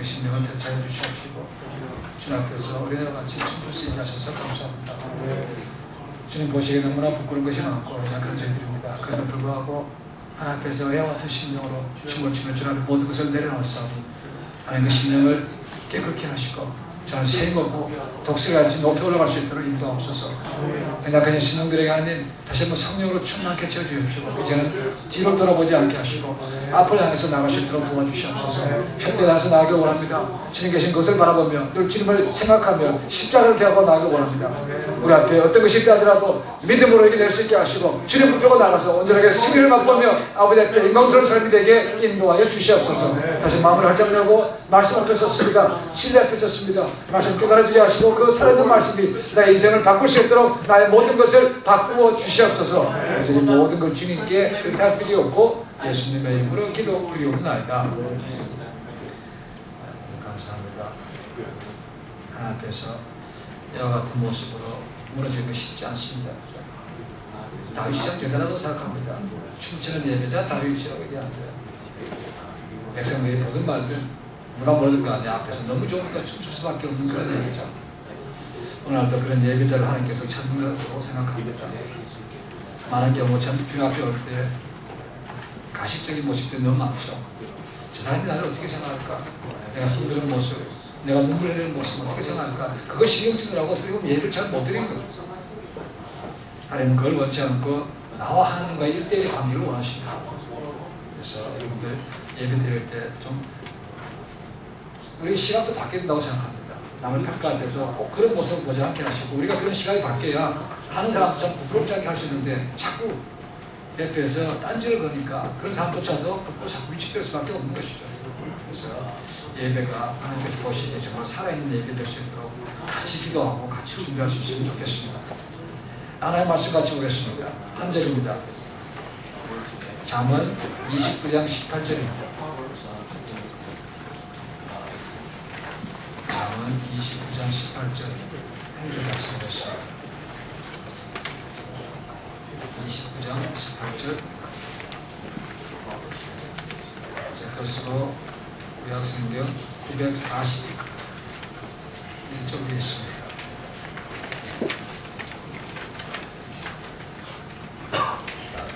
우리 심령을 터치해 주시옵시고 주님 앞에서 우리와 같이 춤출 수 있게 하셔서 감사합니다. 주님 보시기에 너무나 부끄러운 것이 많고 약한 저희들입니다. 그래도 불구하고 하나님 앞에서 애와 같은 심령으로 춤을 추며 주님 앞에 모든 것을 내려놓았사오니 하나님 그 심령을 깨끗게 하시고 저는 세임없고 독수리같이 높이 올라갈 수 있도록 인도하옵소서. 그냥 신령들에게 하나님 다시 한번 성령으로 충만케 채워주십시오. 이제는 뒤로 돌아보지 않게 하시고 앞을 향해서 나갈 수 있도록 도와주시옵소서. 현대를 향해서 나가길 원합니다. 주님 계신 것을 바라보며 늘 주님을 생각하며 십자가를 기하고 나가길 원합니다. 우리 앞에 어떤 것이 있다더라도 믿음으로 이겨낼 수 있게 하시고 주님 붙들고 나가서 온전하게 승리를 맛보며 아버지 앞에 영광스러운 삶이 되게 인도하여 주시옵소서. 다시 마음을 활짝 열고 말씀 앞에 섰습니다. 진리 앞에 섰습니다. 말씀 깨달아지게 하시고 그 살아있는 말씀이 나의 인생을 바꿀 수 있도록 나의 모든 것을 바꾸어 주시옵소서. 이제 모든 걸 주님께 부탁드리옵고 예수님의 이름으로 기도드리옵나이다. 감사합니다. 하나님 앞에서 이와 같은 모습으로 무너지는 것이 쉽지 않습니다. 다윗이 참 대단하다고 생각합니다. 춤추는 예배자 다윗이라고 얘기합니다. 백성들이 보든 말든 누가 뭐라든 간에 앞에서 너무 좋으니까 춤출 수밖에 없는 그런 예배자. 오늘도 그런 예배자를 하나님께서 찾는다고 생각합니다. 많은 경우 참 주님 앞에 올 때 가식적인 모습들이 너무 많죠. 저 사람이 나를 어떻게 생각할까? 내가 손드는 모습, 내가 눈물 흘리는 모습 어떻게 생각할까? 그거 신경 쓰느라고 어떻게 보면 예배를 잘 못 드리는 거죠. 하나님은 그걸 원치 않고 나와 하나님과의 1대1 관계를 원하십니다. 그래서 여러분들 예배 드릴 때 좀 우리 시각도 바뀐다고 생각합니다. 남을 평가할 때도 꼭 그런 모습을 보지 않게 하시고 우리가 그런 시각이 바뀌어야 하는 사람도 좀 부끄럽지 않게 할 수 있는데 자꾸 옆에서 딴지를 거니까 그런 사람조차도 부끄러워 자꾸 위축될 수밖에 없는 것이죠. 그래서 예배가 하나님께서 보시기에 정말 살아있는 예배 될 수 있도록 같이 기도하고 같이 준비할 수 있으면 좋겠습니다. 하나의 말씀 같이 보겠습니다. 한 절입니다. 잠언 29장 18절입니다. 잠언 29장 18절 한 절 같이 보겠습니다. 29장 18절 제 것으로 구약성경 941쪽에 있습니다.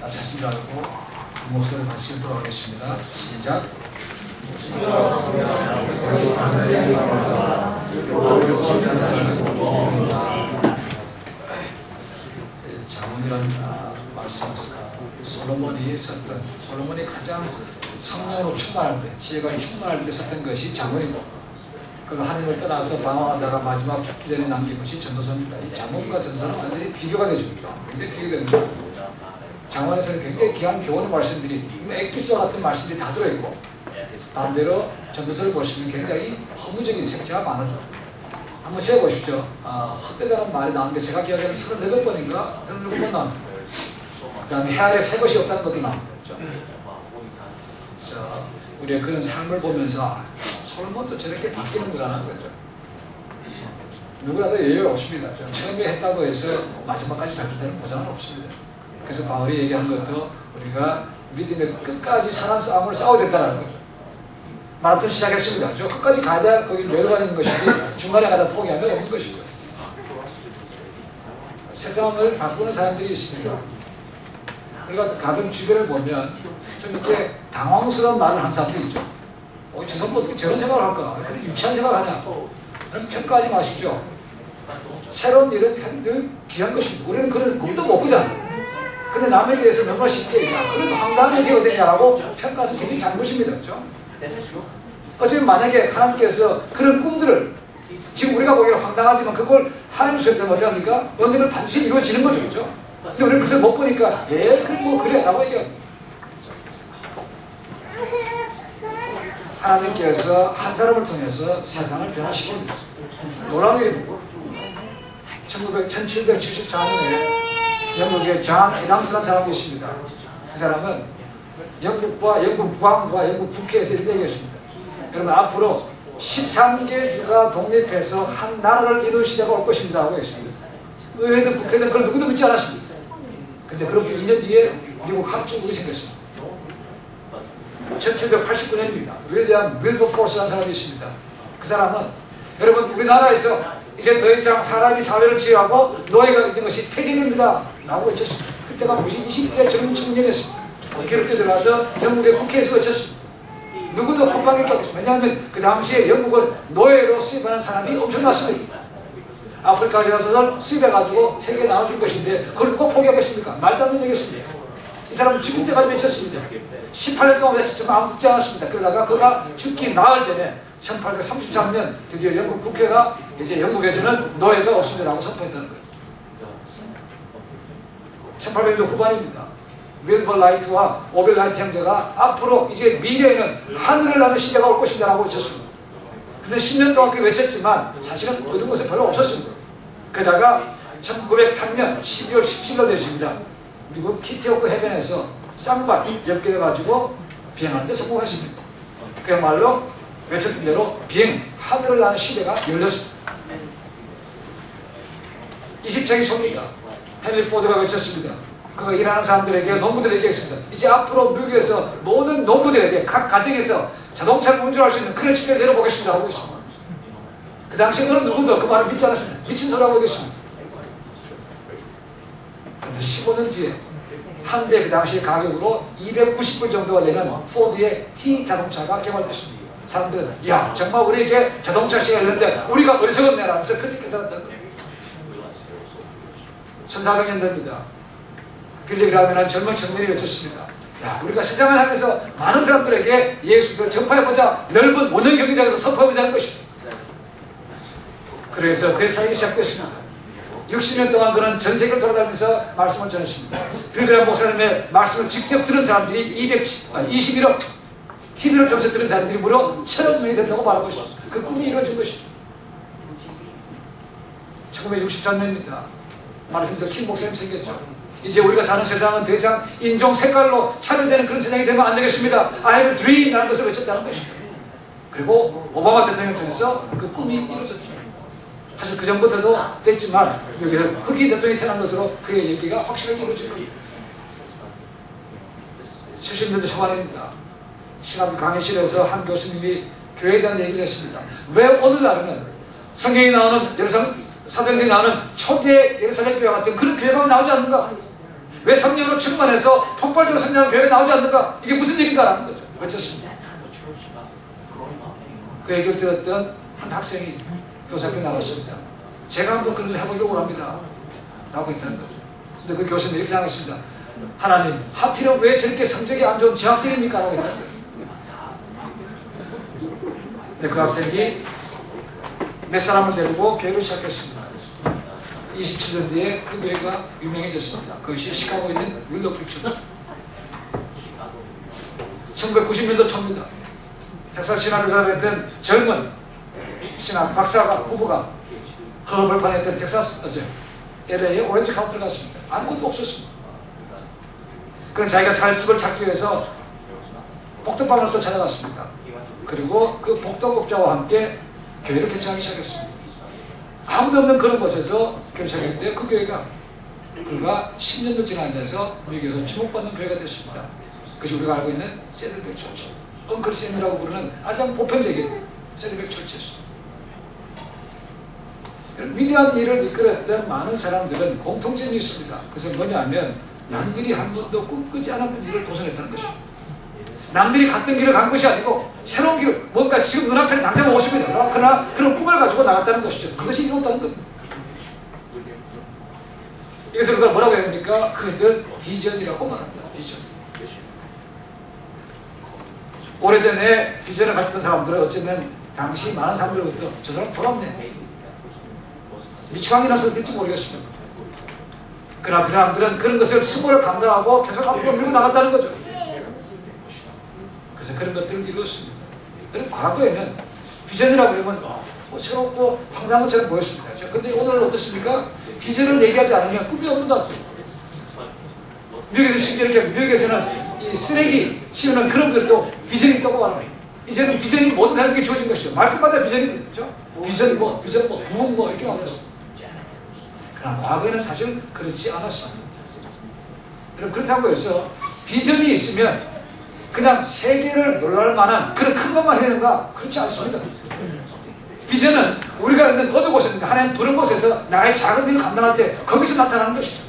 나 자신 알고 그 목소리를 같이 읽도록 하겠습니다. 시작. 잠언이라는 말씀은 솔로몬이 가장 성령으로 충만할 때, 지혜가 충만할 때 썼던 것이 잠언이고, 그 하나님을 떠나서 방황하다가 마지막 죽기 전에 남긴 것이 전도서입니다. 이 잠언과 전도서는 완전히 비교가 되죠. 굉장히 비교되는 거예요. 잠언에서는 굉장히 귀한 교훈의 말씀들이, 엑기스와 같은 말씀들이 다 들어있고, 반대로 전도서를 보시면 굉장히 허무적인 색채가 많아져. 한번 세어보십시오. 헛되다는 말이 나온 게 제가 기억에는 38번인가 37번 나옵니다. 그 다음에 해 아래 새 것이 없다는 것도 나옵니다. 그래서 우리가 그런 삶을 보면서 솔로몬도 저렇게 바뀌는구나라는 거죠. 누구라도 예외가 없습니다. 처음에 했다고 해서 마지막까지 잘 되는 보장은 없습니다. 그래서 바울이 얘기하는 것도 우리가 믿음의 끝까지 선한 싸움을 싸워야 된다는 거죠. 마라톤 시작했습니다. 저 끝까지 가야 거기 멸관이 있는 것이지 중간에 가다 포기하면 없는 것이죠. 세상을 바꾸는 사람들이 있습니다. 우리가 가끔 주변을 보면 좀 이렇게 당황스러운 말을 한 사람들이 있죠. 저 사람 어떻게 저런 생각을 할까? 그런 유치한 생각을 하냐? 그럼 평가하지 마십시오. 새로운 일은 늘 귀한 것입니다. 우리는 그런 꿈도 못 꾸잖아요. 근데 남에 대해서 너무나 쉽게 얘기하냐? 그런 황당한 일이 어디냐라고 평가해서 굉장히 잘못입니다. 그렇죠? 어쩌면 만약에 하나님께서 그런 꿈들을 지금 우리가 보기에는 황당하지만 그걸 하나님 소리되면 어떻게 합니까? 언젠가 반드시 이루어지는 거죠. 그렇죠? 근데 우리는 그것을 못 보니까 그래 뭐 그래 라고 얘기합니다. 하나님께서 한 사람을 통해서 세상을 변화시킵니다. 놀라운 일입니다. 1774년에 영국의 존 애담스라는 사람이 있습니다. 그 사람은 영국과 영국 국왕과 영국 국회에서 이렇게 얘기했습니다. 여러분 앞으로 13개 주가 독립해서 한 나라를 이룰 시대가 올 것입니다 하고 했습니다. 의회든 국회든 그걸 누구도 믿지 않았습니다. 근데 그로부터 2년 뒤에 미국 합중국이 생겼습니다. 1789년입니다. 윌리엄 윌버포스라는 사람이 있습니다. 그 사람은 여러분 우리나라에서 이제 더 이상 사람이 사회를 지휘하고 노예가 있는 것이 폐지됩니다 라고 외쳤습니다. 그때가 무슨 20대 젊은 청년이었습니다. 국회를 뛰어들어와서 영국의 국회에서 외쳤습니다. 누구도 콧방울 깎았습니다. 왜냐하면 그 당시에 영국은 노예로 수입하는 사람이 엄청났습니다. 아프리카에 가서 수입해가지고 세계에 나눠줄 것인데 그걸 꼭 포기하겠습니까? 말도 안 되는 얘기였습니다. 이 사람은 죽을 때까지 외쳤습니다. 18년 동안 외쳤지만 아무 듣지 않았습니다. 그러다가 그가 죽기 나흘 전에 1833년 드디어 영국 국회가 이제 영국에서는 노예가 없습니다라고 선포했다는 거예요. 1800년도 후반입니다. 윌버 라이트와 오벨 라이트 형제가 앞으로 이제 미래에는 하늘을 나는 시대가 올 것이다 라고 외쳤습니다. 근데 10년 동안 그렇게 외쳤지만 사실은 얻은 것은 별로 없었습니다. 그러다가 1903년 12월 17일 됐습니다. 미국 키티호크 해변에서 쌍발 10개를 가지고 비행하는 데 성공했습니다. 그야말로 외쳤던 대로 비행 하늘을 나는 시대가 열렸습니다. 20세기 초입니다. 헨리 포드가 외쳤습니다. 그가 일하는 사람들에게 농부들에게 했습니다. 이제 앞으로 미국에서 모든 농부들에게 각 가정에서 자동차를 운전할 수 있는 그런 시대를 내려보겠습니다 하고 있습니다. 그 당시에 어느 누구도 그 말을 믿지 않았습니다. 미친 소리 하고 있겠습니다. 그런데 15년 뒤에 한 대 그 당시의 가격으로 290불 정도가 되는 포드의 T 자동차가 개발됐습니다. 사람들은 야 정말 우리에게 자동차 시대가 열렸는데 우리가 어리석었네 라면서 그렇게 깨달았다는 거예요. 1400년대입니다. 빌리 그라함이라는 젊은 청년이 외쳤습니다. 야 우리가 세상을 향해서 많은 사람들에게 예수를 전파해보자. 넓은 원형 경기장에서 선포해보자 하는 것입니다. 그래서 그의 사역이 시작됐습니다. 60년 동안 그는 전 세계를 돌아다니면서 말씀을 전했습니다. 빌리 그라함 목사님의 말씀을 직접 들은 사람들이 21억, TV를 통해서 들은 사람들이 무려 1000억 명이 된다고 말하고 있습니다. 그 꿈이 이루어진 것입니다. 1963년입니다. 마르틴 킹 목사님 생겼죠. 이제 우리가 사는 세상은 더 이상 인종 색깔로 차별되는 그런 세상이 되면 안 되겠습니다. I have a dream 라는 것을 외쳤다는 것입니다. 그리고 오바마 대통령 통해서 그 꿈이 이루어졌죠. 사실 그 전부터도 됐지만 여기서 흑인 대통령이 태어난 것으로 그의 얘기가 확실하게 이루어질 겁니다. 70년대 초반입니다. 신학교 강의실에서 한 교수님이 교회에 대한 얘기를 했습니다. 왜 오늘날은 성경이 나오는 사도행전이 나오는 초대 예루살렘 교회 같은 그런 교회가 나오지 않는가? 왜 성령으로 충만해서 폭발적으로 성령하는 교회가 나오지 않는가? 이게 무슨 얘기인가라는 거죠. 외쳤습니다. 그 얘기를 들었던 한 학생이 교사학교에 나갔습니다. 제가 한번 그런 거 해보려고 합니다 라고 했다는 거죠. 근데 그 교수님이 이렇게 생각했습니다. 하나님 하필은 왜 저렇게 성적이 안 좋은 저 학생입니까? 라고 했다는 거죠. 근데 그 학생이 몇 사람을 데리고 교회를 시작했습니다. 27년 뒤에 그 교회가 유명해졌습니다. 그것이 시카고에 있는 윌더프리 처치. 1990년도 초입니다. 텍사스 신학을 졸업했던 젊은 신학 박사가 부부가 허업을 판했던 텍사스 LA에 오렌지 카운티를 갔습니다. 아무것도 없었습니다. 그런 자기가 살 집을 찾기 위해서 복덕방을 또 찾아갔습니다. 그리고 그 복덕업자와 함께 교회를 개최하기 시작했습니다. 아무도 없는 그런 곳에서 교회를 시작했는데 그 교회가 불과 10년도 지나면서 미국에서 주목받는 교회가 됐습니다. 그것이 우리가 알고 있는 세들백 철치, 엉클쌤이라고 부르는 가장 보편적인 세들백 철치였습니다. 이런 위대한 일을 이끌었던 많은 사람들은 공통점이 있습니다. 그것은 뭐냐면 남들이 한 번도 꿈꾸지 않았던 일을 도전했다는 것입니다. 남들이 갔던 길을 간 것이 아니고 새로운 길을 뭔가 지금 눈앞에 당장 오십니다. 그러나 그런 꿈을 가지고 나갔다는 것이죠. 그것이 이루었다는 겁니다. 이것을 우리가 뭐라고 해야 됩니까? 그것은 비전이라고 말합니다. 비전. 오래전에 비전을 가졌던 사람들은 어쩌면 당시 많은 사람들로부터 저 사람 돌았네, 미치광이라는 소리 들지 모르겠습니다. 그러나 그 사람들은 그런 것을 수고를 감당하고 계속 앞으로 밀고 나갔다는 거죠. 그래서 그런 것들을 이루었습니다. 그럼 과거에는 비전이라고 그러면 새롭고 황당한 것처럼 보였습니다. 그런데 오늘은 어떻습니까? 비전을 얘기하지 않으면 꿈이 없는다. 미국에서 심지어 이렇게 미국에서는 이 쓰레기 치우는 그런 것도 비전이 있다고 말합니다. 이제는 비전이 모든 사람에게 주어진 것이죠. 말끝마다 비전입니다. 그렇죠? 비전 부흥 이렇게 나오면서. 그러나 과거에는 사실 그렇지 않았습니다. 그렇다고 해서 비전이 있으면 그냥 세계를 놀랄 만한 그런 큰 것만 해야 되는가? 그렇지 않습니다. 비전은 우리가 있는 어느 곳에든가 하나님 부른 곳에서 나의 작은 일을 감당할 때 거기서 나타나는 것이죠.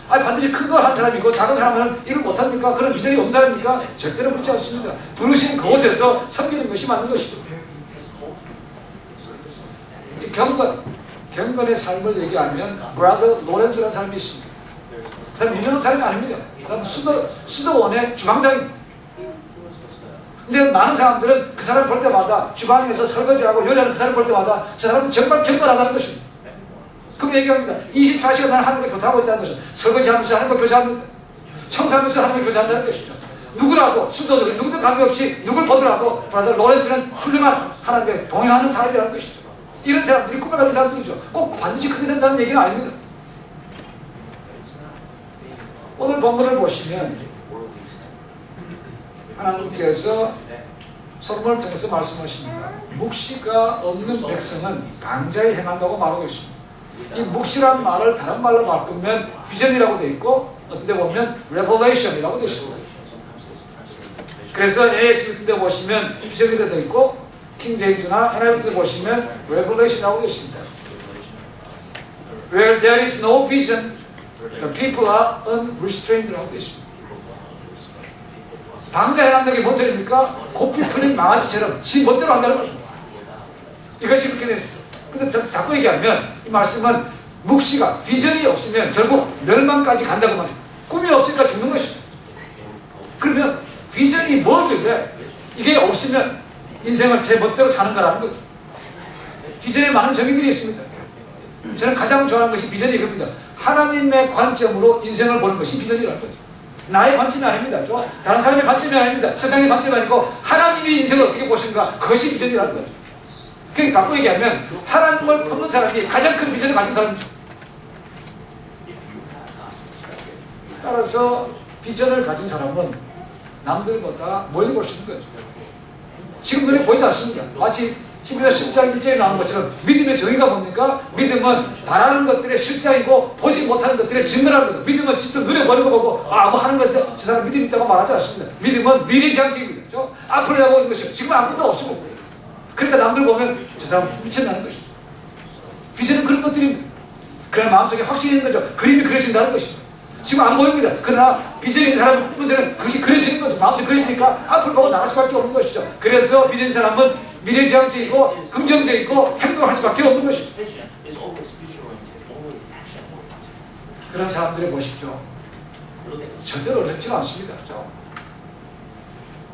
아니 반드시 큰 걸 한 사람이고 작은 사람은 일을 못합니까? 그런 비전이 없는 사람입니까? 절대로 그렇지 않습니다. 부르신 그곳에서 섬기는 것이 맞는 것이죠. 경건의 삶을 얘기하면 브라더 로렌스라는 사람이 있습니다. 그 사람 유명한 사람이 아닙니다. 그 사람 수도원의 주방장입니다. 근데 많은 사람들은 그 사람 볼 때마다 주방에서 설거지하고 요리하는 그 사람 볼 때마다 저 사람은 정말 경건하다는 것입니다. 그럼 얘기합니다. 24시간 난 하나님과 교통하고 있다는 것은 설거지하면서 하나님과 교제합니다. 청소하면서 하나님과 교제한다는 것이죠. 누구라도 수도적인 누구도 관계없이 누굴 보더라도 브라더 로렌스는 훌륭한 하나님과 동행하는 사람이라는 것이죠. 이런 사람들이 꿈을 가진 사람들이죠. 꼭 반드시 그렇게 된다는 얘기는 아닙니다. 오늘 본문을 보시면 하나님께서 솔로몬을 통해서 말씀하십니다. 묵시가 없는 백성은 방자에 행한다고 말하고 있습니다. 이 묵시란 말을 다른 말로 바꾸면 비전이라고 되어 있고 어떤 데 보면 레볼레이션이라고 되어 있습니다. 그래서 ASB 때 보시면 비전이라고 되어 있고 킹제임스나 NIV 때 보시면 레볼레이션이라고 되어 있습니다. Where there is no vision, the people are unrestrained라고 되어 있습니다. 방자해한다는 게 뭔 소리입니까? 고삐 풀린 망아지처럼 지 멋대로 한다는 겁니다. 이것이 그렇게 됩니다. 근데 자꾸 얘기하면 이 말씀은 묵시가 비전이 없으면 결국 멸망까지 간다고 말입니다. 꿈이 없으니까 죽는 것이죠. 그러면 비전이 뭐길래 이게 없으면 인생을 제 멋대로 사는 거라는 거죠. 비전에 많은 정의들이 있습니다. 저는 가장 좋아하는 것이 비전이 이겁니다. 하나님의 관점으로 인생을 보는 것이 비전이라는 거죠. 나의 관점이 아닙니다. 다른 사람의 관점이 아닙니다. 세상의 관점이 아니고 하나님이 인생을 어떻게 보시는가 그것이 비전이라는 거죠. 그러니까 바꿔 얘기하면 하나님을 품는 사람이 가장 큰 비전을 가진 사람이죠. 따라서 비전을 가진 사람은 남들보다 멀리 볼 수 있는 거죠. 지금 눈에 보이지 않습니다. 마치 히브리서 10장 1절에 나오는 것처럼 믿음의 정의가 뭡니까? 믿음은 바라는 것들의 실상이고 보지 못하는 것들의 증거라는 거죠. 믿음은 직접 눈에 보는 거 보고 뭐 하는 것에 저 사람 믿음이 있다고 말하지 않습니다. 믿음은 미래지향적입니다. 그렇죠? 앞으로 나가고 있는 것이죠. 지금 아무것도 없고 그러니까 남들 보면 저 사람 미쳤다는 것이죠. 비전은 그런 것들입니다. 그러나 마음속에 확신이 있는 거죠. 그림이 그려진다는 것이죠. 지금 안 보입니다. 그러나 비전이 있는 사람은 그것이 그려지는 거죠. 마음속에 그려지니까 앞으로 보고 나갈 수밖에 없는 것이죠. 그래서 비전인 사람은 미래지향적이고 긍정적이고 행동할 수밖에 없는 것이죠. 그런 사람들을 보십시오. 절대로 어렵지는 않습니다. 그렇죠?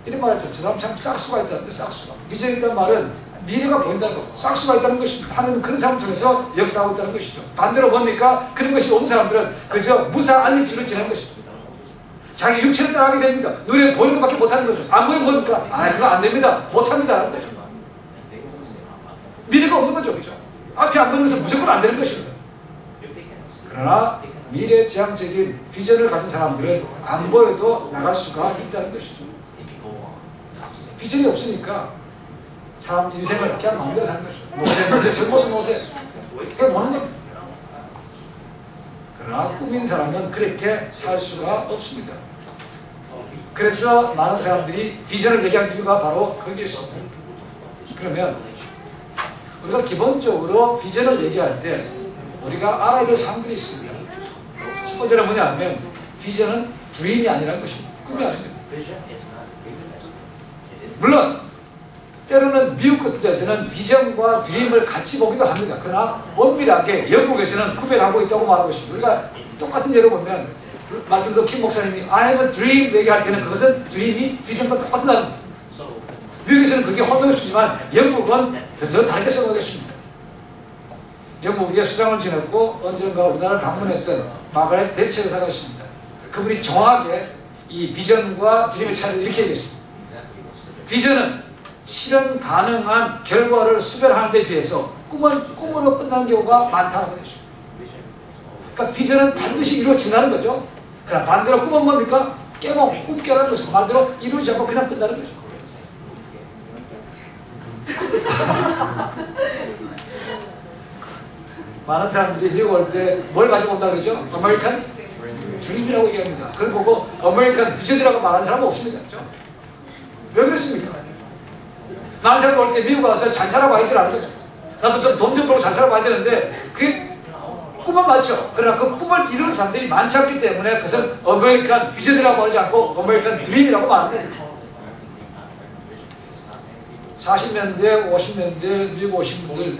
이런 말이죠. 저 사람 참 싹수가 있다는데 싹수가. 비전이 있다는 말은 미래가 보인다는 거. 싹수가 있다는 것입니다. 하나님은 그런 사람을 통해서 역사하고 있다는 것이죠. 반대로 뭡니까? 그런 것이 없는 사람들은 그저 무사 안일주를 지내는 것이죠. 자기 육체를 따라가게 됩니다. 눈에 보이는 것밖에 못하는 거죠. 안 보이면 뭡니까? 그거 안 됩니다. 못합니다. 미래가 없는 거죠. 그죠? 앞이 안 보이면서 무조건 안 되는 것입니다. 그러나 미래지향적인 비전을 가진 사람들은 안 보여도 나갈 수가 있다는 것이죠. 비전이 없으니까 사람 인생을 그냥 마음대로 사는 것이죠. 노세, 젊어서 노세. 그게 뭐는 겁니다. 그러나 꿈인 사람은 그렇게 살 수가 없습니다. 그래서 많은 사람들이 비전을 얘기한 이유가 바로 거기에 있습니다. 그러면 우리가 기본적으로 비전을 얘기할 때 우리가 알아야 될 사항들이 있습니다. 첫 번째는 뭐냐면 비전은 드림이 아니라는 것입니다. 꿈이 아닙니다. 물론 때로는 미국 같은 데서는 비전과 드림을 같이 보기도 합니다. 그러나 엄밀하게 영국에서는 구별하고 있다고 말하고 있습니다. 우리가 똑같은 예를 보면 말씀도 킴 목사님이 I have a dream 얘기할 때는 그것은 드림이 비전과 똑같다는 미국에서는 그게 혼동을 주지만 영국은 더 다르게 생각하겠습니다. 영국에 수장을 지냈고 언젠가 우리나라를 방문했던 마가렛 대처 여사가 있습니다. 그분이 정확하게 이 비전과 드림의 차이를 이렇게 얘기했습니다. 비전은 실현 가능한 결과를 수별하는 데 비해서 꿈은 꿈으로 끝나는 경우가 많다는 것입니다. 그러니까 비전은 반드시 이루어진다는 거죠. 그러나 반대로 꿈은 뭡니까? 깨고 꿈 깨라는 것은 반대로 이루어지지 않고 그냥 끝나는 거죠. 많은 사람들이 미국 올 때 뭘 가지고 온다 그러죠? 아메리칸 드림이라고 얘기합니다. 그걸 보고 아메리칸 비전이라고 말하는 사람은 없습니다. 그렇죠? 왜 그렇습니까? 많은 사람이 올 때 미국 와서 잘 살아봐야지 않는 거죠. 나도 좀 돈 좀 벌고 잘 살아봐야 되는데 그게 꿈은 맞죠. 그러나 그 꿈을 이루는 사람들이 많지 않기 때문에 그것은 아메리칸 비전이라고 하지 않고 아메리칸 드림이라고 말합니다. 40년대, 50년대 미국 오신 분들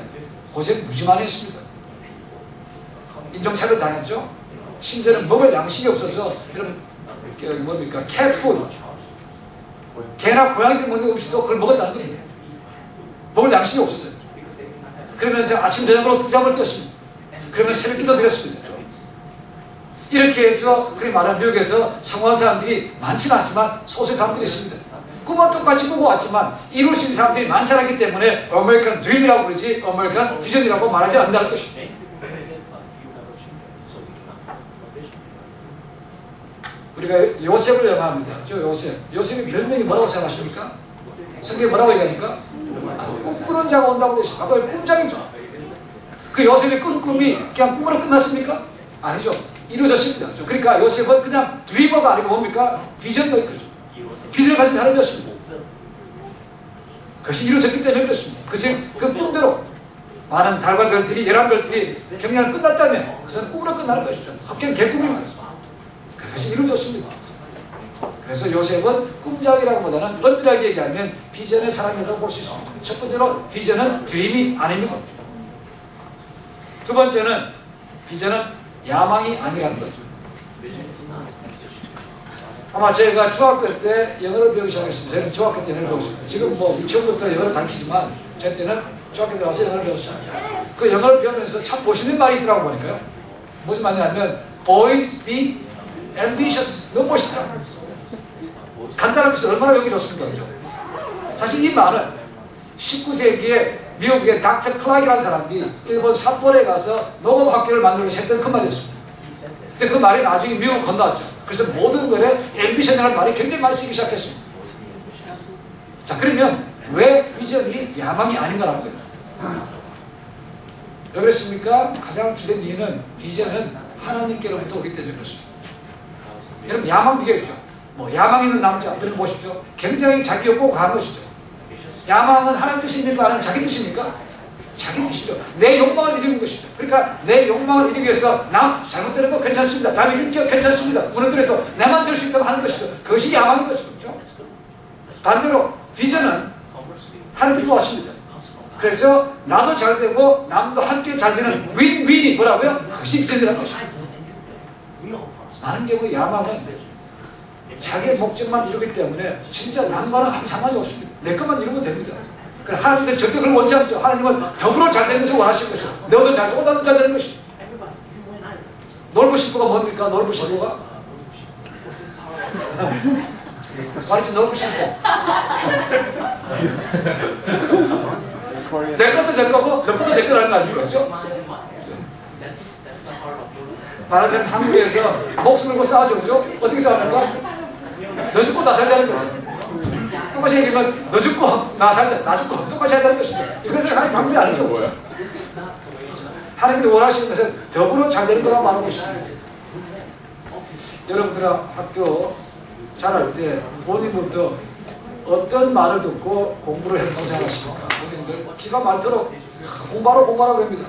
고생 무지 많이 했습니다. 인종차별 당했죠. 심지어는 먹을 양식이 없어서 이런 뭡니까 캣푸드, 개나 고양이들 먹는 음식도 그걸 먹었다는 겁니다. 먹을 양식이 없었어요. 그러면서 아침 저녁으로 두 잠을 떴습니다. 그러면 새벽기도 드렸습니다. 이렇게 해서 그리 말하는 미국에서 성공한 사람들이 많지는 않지만 소수의 사람들이 있습니다. 꿈은 똑같이 꾸고 왔지만 이룰 수 있는 사람들이 많지 않기 때문에 아메리칸 드림이라고 그러지 아메리칸 비전이라고 말하지 않는다는 것입니다. 우리가 요셉을 영화합니다. 요셉의 별명이 뭐라고 생각하십니까? 성경에 뭐라고 얘기합니까? 꿈꾸는 자가 온다고 되어 있습니다. 아까 꿈장이죠. 그 요셉의 꾼 꿈이 그냥 꿈으로 끝났습니까? 아니죠. 이루어졌습니다. 그러니까 요셉은 그냥 드리머가 아니고 뭡니까? 비전도 있거든요. 비전을 가진 사람이었습니다. 그것이 이루어졌기 때문에 그렇습니다. 그 꿈대로 많은 달과 별들이 11별들이 경량을 끝났다면 그것은 꿈으로 끝나는 것이죠. 합경 개꿈이 말입니다. 그것이 이루어졌습니다. 그래서 요셉은 꿈작이라고 보다는 엄밀하게 얘기하면 비전의 사람이라고 볼 수 있습니다. 첫 번째로 비전은 드림이 아닙니다. 두 번째는 비전은 야망이 아니라는 거죠. 아마 제가 중학교 때 영어를 배우기 시작했습니다. 저는 중학교 때 영어를 배웠습니다. 지금 뭐 유치원부터 영어를 가르치지만 제 때는 중학교 때 와서 영어를 배웠어요. 그 영어를 배우면서 참 멋있는 말이 있더라고 보니까요. 무슨 말이냐면 always be ambitious. 너무 멋있다. 간단한 것이 얼마나 여기 좋습니까? 그렇죠? 사실 이 말은 19세기에 미국의 닥터 클락이라는 사람이 일본 삿포로에 가서 농업학교를 만들고 했던 그 말이었습니다. 근데 그 말이 나중에 미국 건너왔죠. 그래서 모든 것에 앰비션이라는 말이 굉장히 많이 쓰기 시작했습니다. 자, 그러면 왜 비전이 야망이 아닌가라는 거예요. 왜 그랬습니까? 가장 주된 이유는 비전은 하나님께로부터 오기 때문에 그렇습니다. 여러분 야망 비교해보죠. 뭐 야망 있는 남자 여러분 보십시오. 굉장히 자기 욕구 강한 것이죠. 야망은 하나님 뜻입니까? 아니면 자기 뜻입니까? 자기 뜻이죠. 내 욕망을 이루는 것이죠. 그러니까 내 욕망을 이루기 위해서 남 잘못되는 거 괜찮습니다. 남의 인격 괜찮습니다. 무너뜨려도 내만 될 수 있다면 하는 것이죠. 그것이 야망인 것이죠. 반대로 비전은 하나님께 도왔습니다. 그래서 나도 잘 되고 남도 함께 잘 되는 윈윈이 뭐라고요? 그것이 비전이라는 것이죠. 많은 경우 야망은 자기의 목적만 이루기 때문에 진짜 남과는 아무 상관이 없습니다. 내 것만 이루면 됩니다. 그래 하나님은 절대 그걸 원치 않죠. 하나님은 더불어 잘 되는 것을 원하시는 것이죠. 너도 잘 되고 나도 잘 되는 것이죠. 놀고 싶어가 뭡니까? 놀고 싶어가? 말이지 놀고 싶어. 내 것도 내 거고 너 것도 내 거라는 거 아닙니까? 그렇죠? 말하자면 한국에서 목숨 걸고 싸우죠. 그렇죠? 어떻게 싸웁니까? 너 죽고 나 살자는 거죠. 똑같이 얘기하면 너 죽고 나 살자, 나 죽고 똑같이 하자는 것이죠. 이것은 하나님 방법이 아니죠. 하나님이 원하시는 것은 더불어 잘 되는 거라고 말하는 것이죠. 여러분들은 학교 잘할 때 부모님부터 어떤 말을 듣고 공부를 했다고 생각하십니까? 부모님들 기가 많도록 공부하라고 합니다.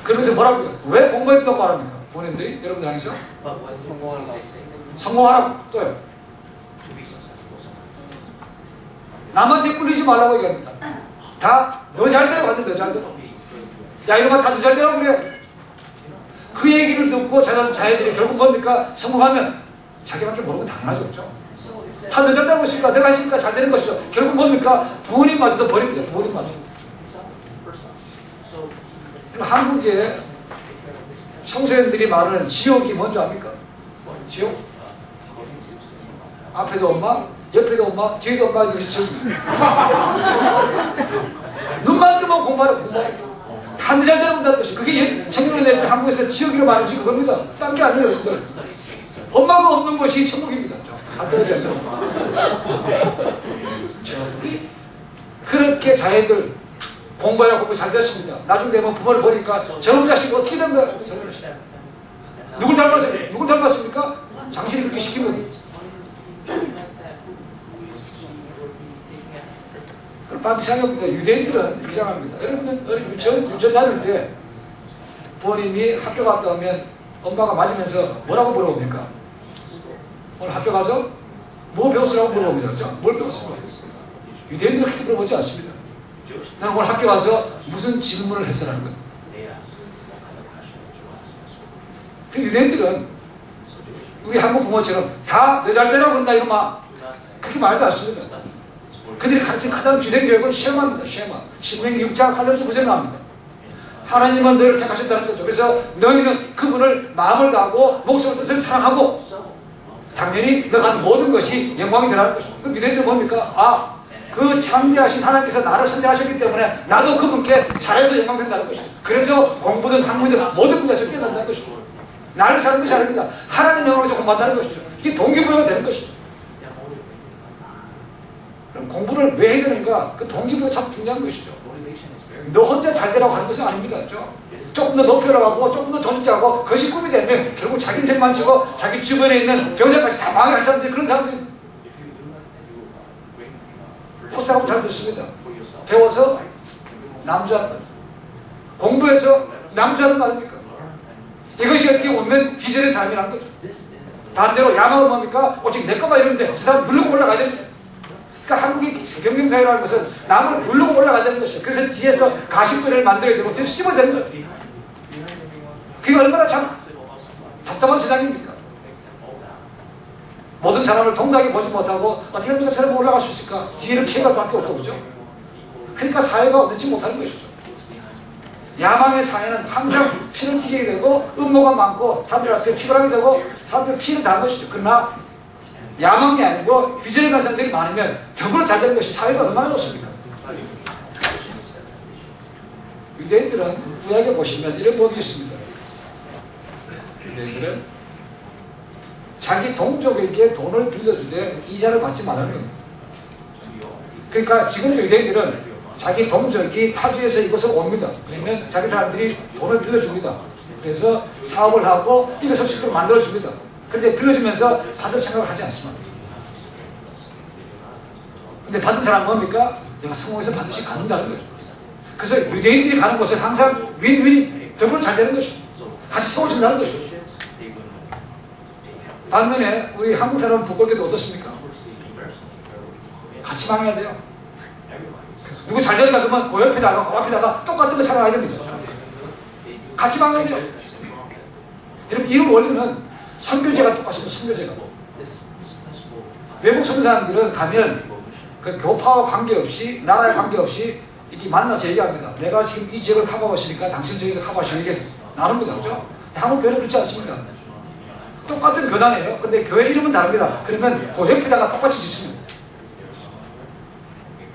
그러면서 뭐라고요? 왜 공부했다고 말합니까? 부모님들이 여러분들 향해서 성공하라고 또요. 남한테 꿀리지 말라고 얘기합니다. 다 너 잘되라고 하는데 너 잘되라고. 야 이놈아 다 너 잘되라고 그래. 그 얘기를 듣고 자녀들이 결국 뭡니까? 성공하면 자기밖에 모르는 거 당연하죠. 그렇죠? 다 너 잘되라고 했으니까 내가 했으니까 잘 되는 것이죠. 결국 뭡니까? 부모님마저도 버립니다. 부모님마저도. 한국에 청소년들이 말하는 지옥이 뭔지 압니까? 지옥? 앞에도 엄마, 옆에도 엄마, 뒤에도 엄마, 이것이 지옥입니다. 눈만 뜨면 공부하라, 공부하라. 다 잘 되는 건다는 것이. 그게 청년들이 한국에서 지옥이라고 말하는 것이 그겁니다. 딴 게 아니에요, 여러분들. 엄마가 없는 것이 천국입니다. 다 떨어져서. 그렇게 자녀들 공부하려고 공부 잘 됐습니다. 나중 되면 부모를 보니까 저놈 자식 어떻게 된 거야? 누굴 닮았어요? 누굴 닮았습니까? 당신이 그렇게 시키면. 그럼 막 이상합니다. 유대인들은 이상합니다. 여러분들 유치원 다닐 때 부모님이 학교 갔다 오면 엄마가 맞으면서 뭐라고 물어봅니까? 오늘 학교 가서 뭐 배웠으라고 물어봅니다. 그렇죠? 뭘 배웠어요? 유대인들은 그렇게 물어보지 않습니다. 나는 오늘 학교 가서 무슨 질문을 했으라는 거예요. 그 유대인들은 우리 한국 부모처럼 다 너 잘 되라고 그런다 이거 막 그렇게 말하지 않습니다. 그들이 가르치는 가장 주된 교육은 시험합니다. 시험화. 신명기 6장 4절부터 9절 나옵니다. 하나님은 너희를 택하셨다는 거죠. 그래서 너희는 그분을 마음을 다하고 목숨을 뜻을 사랑하고 당연히 너가 하는 모든 것이 영광이 되라는 것이죠. 그럼 유대인들 뭡니까? 그 창대하신 하나님께서 나를 선택하셨기 때문에 나도 그분께 잘해서 영광된다는 것이죠. 그래서 공부든 학문이든 모든 분야에서 뛰어난다는 것이죠. 나를 사는 것이 아닙니다. 하나님 영광을 위해서 공부한다는 것이죠. 이게 동기부여가 되는 것이죠. 그럼 공부를 왜 해야 되는가? 그 동기부여가 참 중요한 것이죠. 너 혼자 잘 되라고 하는 것은 아닙니다. 그렇죠? 조금 더 높이 올라가고 조금 더 존재하고 그것이 꿈이 되면 결국 자기 인생만 치고 자기 주변에 있는 병자까지 다 망할 사람들이 그런 사람들이 포스트하고 잘 듣습니다. 배워서 남주하는 거죠. 공부해서 남주하는 거 아닙니까? 이것이 어떻게 보면 비전의 삶이라는 거죠. 반대로 야망은 뭡니까? 오직 내 거만 이러는데 그 사람 누르고 올라가야 됩니다. 그러니까 한국이 경쟁사회라는 것은 남을 누르고 올라가야 되는 것이죠. 그래서 뒤에서 가십거리를 만들어야 되고 뒤에서 씹어야 되는 거예요. 그게 얼마나 참 답답한 세상입니까? 모든 사람을 동등하게 보지 못하고 어떻게 하면 그 사람이 올라갈 수 있을까? 뒤를 피해갈 수밖에 없고 그렇죠? 그러니까 사회가 얻지 못하는 것이죠. 야망의 사회는 항상 피를 튀기게 되고 음모가 많고 사람들 앞에 피곤하게 되고 사람들 피를 다는 것이죠. 그러나 야망이 아니고 비전을 가진 사람들이 많으면 더불어 잘 되는 것이 사회가 얼마나 좋습니까? 유대인들은 구약에 보시면 이런 법이 있습니다. 유대인들은 자기 동족에게 돈을 빌려주되 이자를 받지 말라는 겁니다. 그러니까 지금도 유대인들은 자기 동족이 타주에서 이것을 옵니다. 그러면 자기 사람들이 돈을 빌려줍니다. 그래서 사업을 하고 이것을 실제로 만들어줍니다. 그런데 빌려주면서 받을 생각을 하지 않습니다. 근데 받은 사람은 뭡니까? 내가 성공해서 반드시 갖는다는 거죠. 그래서 유대인들이 가는 곳은 항상 윈윈이 더불어 잘 되는 것이죠. 같이 세워진다는 것이죠. 반면에 우리 한국 사람은 부끄럽게도 어떻습니까? 같이 망해야 돼요. 누구 잘 되는가 그러면 그 옆에다가 그 앞에다가 똑같은 거 찾아가야 됩니다. 같이 망해야 돼요. 여러분 이 원리는 선교제가 똑같습니다. 선교제가. 외국 선교사님들은 가면 그 교파와 관계없이 나라에 관계없이 이렇게 만나서 얘기합니다. 내가 지금 이 지역을 커버하고 있으니까 당신 저기서 커버하시고 이게 나눕니다. 그렇죠? 한국 교회는 그렇지 않습니다. 똑같은 교단이에요. 근데 교회 이름은 다릅니다. 그러면 그 옆에다가 똑같이 짓습니다.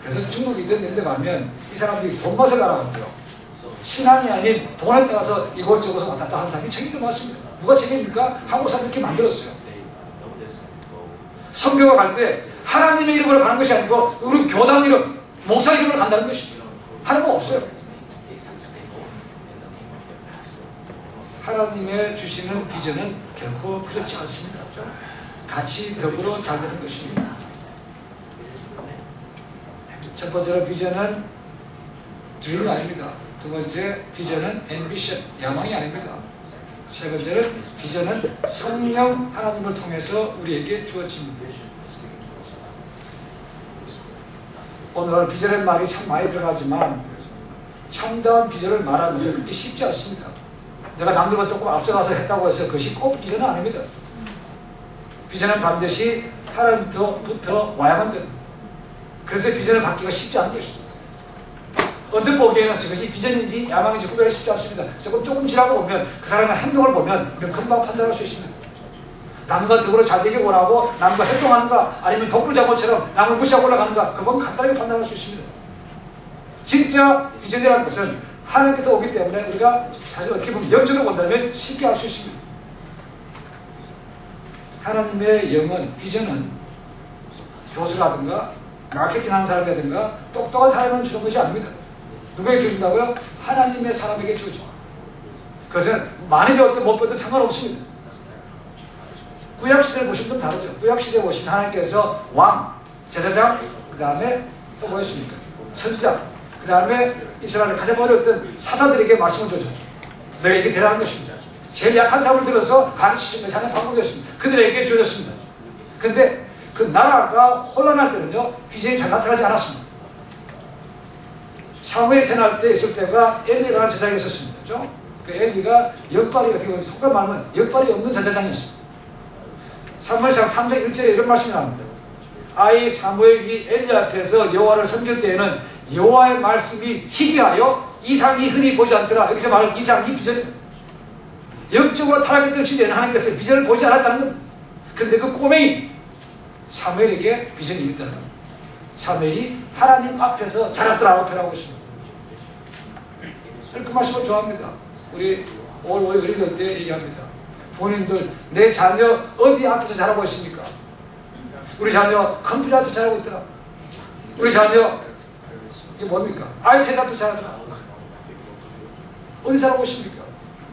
그래서 중국이든 이런 데 가면 이 사람들이 돈 맛을 알아가고요. 신앙이 아닌 돈에 따라서 이곳저곳 왔다 갔다 하는 사람이 책임도 많습니다. 누가 책임입니까? 한국 사람들이 이렇게 만들었어요. 선교가 갈 때 하나님의 이름으로 가는 것이 아니고 우리 교단 이름, 목사 이름으로 간다는 것이죠. 하는 거 없어요. 하나님의 주시는 비전은 결코 그렇지 않습니다. 같이 더불어 잘 되는 것입니다. 첫 번째로 비전은 드림이 아닙니다. 두 번째 비전은 앰비션, 야망이 아닙니다. 세 번째는 비전은 성령 하나님을 통해서 우리에게 주어집니다. 오늘날 비전의 말이 참 많이 들어가지만 참다운 비전을 말하는 것은 그렇게 쉽지 않습니다. 내가 남들보다 조금 앞서가서 했다고 해서 그것이 꼭 비전은 아닙니다. 비전은 반드시 하나님부터 와야만 됩니다. 그래서 비전을 갖기가 쉽지 않은 것이죠. 언뜻 보기에는 저것이 비전인지 야망인지 구별이 쉽지 않습니다. 조금 지나고 보면 그 사람의 행동을 보면 우리가 금방 판단할 수 있습니다. 남과 더불어 잘 되길 원하고 남과 활동하는가 아니면 독불장군처럼 남을 무시하고 올라가는가 그건 간단하게 판단할 수 있습니다. 진짜 비전이라는 것은 하나님께서 오기 때문에 우리가 사실 어떻게 보면 영적으로 본다면 쉽게 알 수 있습니다. 하나님의 영은 비전은 교수라든가 마케팅 하는 사람이라든가 똑똑한 사람은 주는 것이 아닙니다. 누구에게 주신다고요? 하나님의 사람에게 주죠. 그것은 많이 배웠든 못 배웠든 상관없습니다. 구약시대를 보시면 좀 다르죠. 구약시대에 보시면 하나님께서 왕, 제사장, 그 다음에 또 뭐였습니까? 선지자, 그 다음에 이스라엘을 가장 어려웠던 사사들에게 말씀을 주셨죠. 너에게 대라는 것입니다. 제일 약한 사람을 들어서 가르치시는 자는 방법이었습니다. 그들에게 주어졌습니다. 근데 그 나라가 혼란할 때는요, 비전이 잘 나타나지 않았습니다. 사무엘이 태어날 때 있을 때가 엘리라는 제사장이 있었습니다. 그렇죠? 그 엘리가 역발이 어떻게 보면 속간 말하면 역발이 없는 제사장이었습니다. 사무엘상 3장 1절에 이런 말씀이 나옵니다. 아이 사무엘이 엘리 앞에서 여호와를 섬길 때에는 여호와의 말씀이 희귀하여 이상이 흔히 보지 않더라. 여기서 말하는 이상이 비전입니다. 영적으로 타락했던 시대에는 하나님께서 비전을 보지 않았다는 겁니다. 그런데 그 꼬맹이 사무엘에게 비전이 있다는 겁니다. 사무엘이 하나님 앞에서 자랐더라고 표현하고 있습니다. 그 말씀을 좋아합니다. 우리 올 어린이들 때 얘기합니다. 본인들 내 자녀 어디 앞에서 자라고 있습니까? 우리 자녀 컴퓨터 앞에서 자라고 있더라. 우리 자녀 이게 뭡니까? 아이패드 앞에서 자라더라. 어디 자라고 있습니까?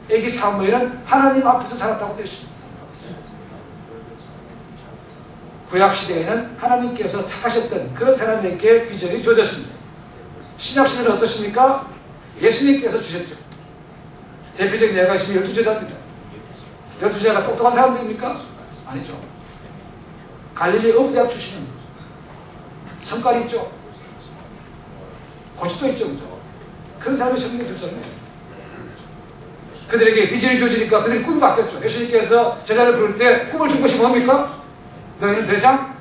애기 사무엘은 하나님 앞에서 자랐다고 되어 있습니다. 구약시대에는 하나님께서 택하셨던 그런 사람에게 비전이 주어졌습니다. 신약시대는 어떻습니까? 예수님께서 주셨죠. 대표적인 예가 있으면 12제자입니다. 12제자가 똑똑한 사람들입니까? 아니죠. 갈릴리 어부대학 출신은 성깔이 있죠. 고집도 있죠. 그죠? 그런 사람이 성경에 줬다는 거죠. 그들에게 비전이 주어지니까 그들이 꿈이 바뀌었죠. 예수님께서 제자를 부를 때 꿈을 준 것이 뭡니까? 너희는 더 이상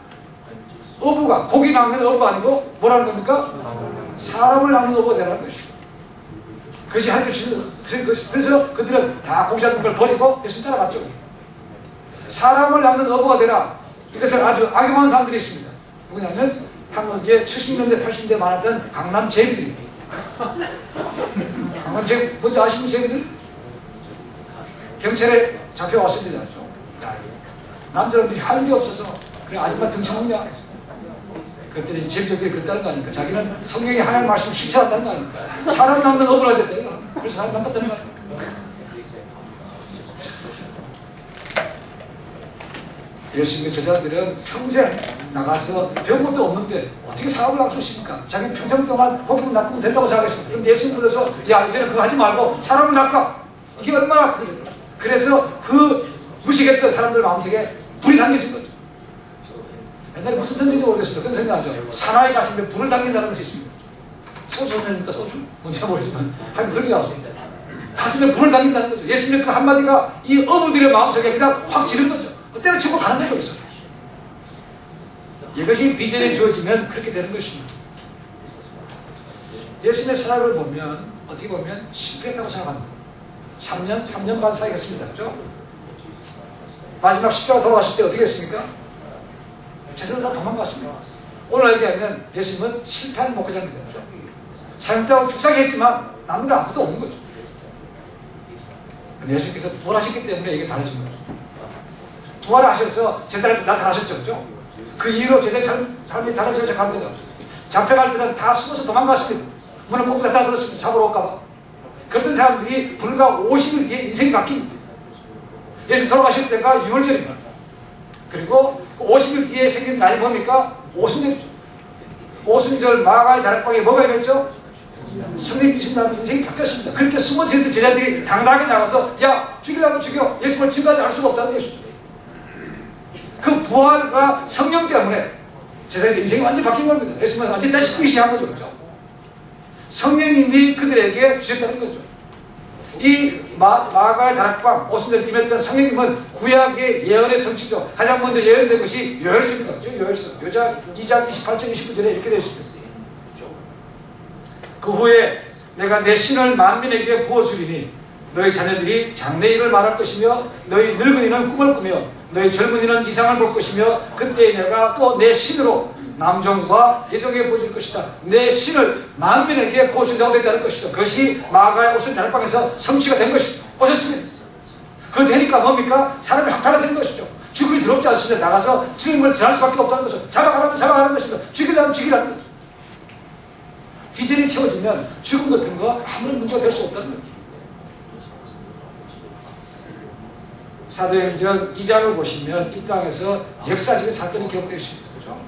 어부가, 고기 낚는 어부가 아니고 뭐라는 겁니까? 사람을 낚는 어부가 되라는 것이죠. 그것이 하나님의 주시는 것이. 그래서 그들은 다 고기 잡는 걸 버리고 예수님 따라갔죠. 사람을 낚는 어부가 되라. 이것을 아주 악용한 사람들이 있습니다. 누구냐면 한국에 70년대, 80년대 많았던 강남 제비들입니다. 강남 제비, 뭔지 아시는 제비들? 경찰에 잡혀왔습니다. 남자들이 할 일이 없어서 그래 아줌마 등쳐먹냐? 그랬더니 제비들이 그랬다는 거 아닙니까? 자기는 성경에 하나님 말씀을 실천한다는 거 아닙니까? 사람 낚는 어부가 됐다는 거. 그래서 사람 낚았다는 거 아닙니까? 예수님의 제자들은 평생 나가서 배운 것도 없는데 어떻게 사업을 할 수 있습니까? 자기는 평생 동안 고기만 낚으면 된다고 생각했습니다. 그런데 예수님 불러서 야 이제는 그거 하지 말고 사람을 낚아. 이게 얼마나 크거든요. 그래서 그 무식했던 사람들 마음속에 불이 당겨진 거죠. 옛날에 무슨 선생인지 모르겠습니다. 그런 생각하죠. 사나이 가슴에 불을 당긴다는 것이 있습니다. 소주 선생입니까? 소주? 뭔지 모르지만 하여튼 그런 게 나왔습니다. 가슴에 불을 당긴다는 거죠. 예수님의 그 한마디가 이 어부들의 마음속에 그냥 확 지른 거죠. 때려치고 가는 거죠. 여기서. 이것이 비전이 주어지면 그렇게 되는 것입니다. 예수님의 사역을 보면 어떻게 보면 실패했다고 생각합니다. 3년 반 사역했습니다. 그렇죠? 마지막 십자가 돌아가실 때 어떻게 했습니까? 제자들 다 도망갔습니다. 오늘 얘기하면 예수님은 실패한 목회자입니다. 그렇죠? 사역자하고 축사했지만 남은 건 아무도 없는 거죠. 예수님께서 부활하셨기 때문에 이게 달라진 거죠. 부활하셔서 제자를 나타나셨죠. 그렇죠? 그 이후로 제자의 삶이 달라지기 시작합니다. 잡혀갈 때는 다 숨어서 도망갔습니다. 문을 꼭 닫아 들었습니다. 잡으러 올까봐. 그랬던 사람들이 불과 50일 뒤에 인생이 바뀝니다. 예수님 돌아가실 때가 6월절입니다. 그리고 50일 뒤에 생긴 날이 뭡니까? 오순절이죠. 오순절 마가의 다락방에 뭐가 있겠죠? 성령 주신 다음에 인생이 바뀌었습니다. 그렇게 숨어져 있던 제자들이 당당하게 나가서 야 죽이려면 죽여. 예수님을 증거하지 않을 수가 없다는 것이죠. 그 부활과 성령 때문에 제자들의 인생이 완전히 바뀐 겁니다. 예수님은 완전히 다시 뛰기 시작한 거죠. 그렇죠? 성령님이 그들에게 주셨다는 거죠. 이 마가의 다락방 오순절에서 임했던 성령님은 구약의 예언의 성취죠. 가장 먼저 예언된 것이 요엘서입니다. 요엘서 2장 28절 29절에 이렇게 되어 있습니다. 그 후에 내가 내 신을 만민에게 부어주리니 너희 자녀들이 장래일을 말할 것이며 너희 늙은이는 꿈을 꾸며 너희 젊은이는 이상을 볼 것이며 그때 내가 또 내 신으로 남종과 여종에게 보여줄 것이다. 내 신을 만민에게 보여준다고 됐다는 것이죠. 그것이 마가의 오순 다락방에서 성취가 된 것이죠. 보셨습니다. 그거 되니까 뭡니까? 사람이 확달라지는 것이죠. 죽음이 더럽지 않습니다. 나가서 주님을 전할 수밖에 없다는 것이죠. 잡아가는 것입니다. 죽이라면 죽이라는 거죠. 비전이 채워지면 죽음 같은 거 아무런 문제가 될 수 없다는 거죠. 사도행전 2장을 보시면 이 땅에서 역사적인 사건이 기록되어 있습니다. 그렇죠?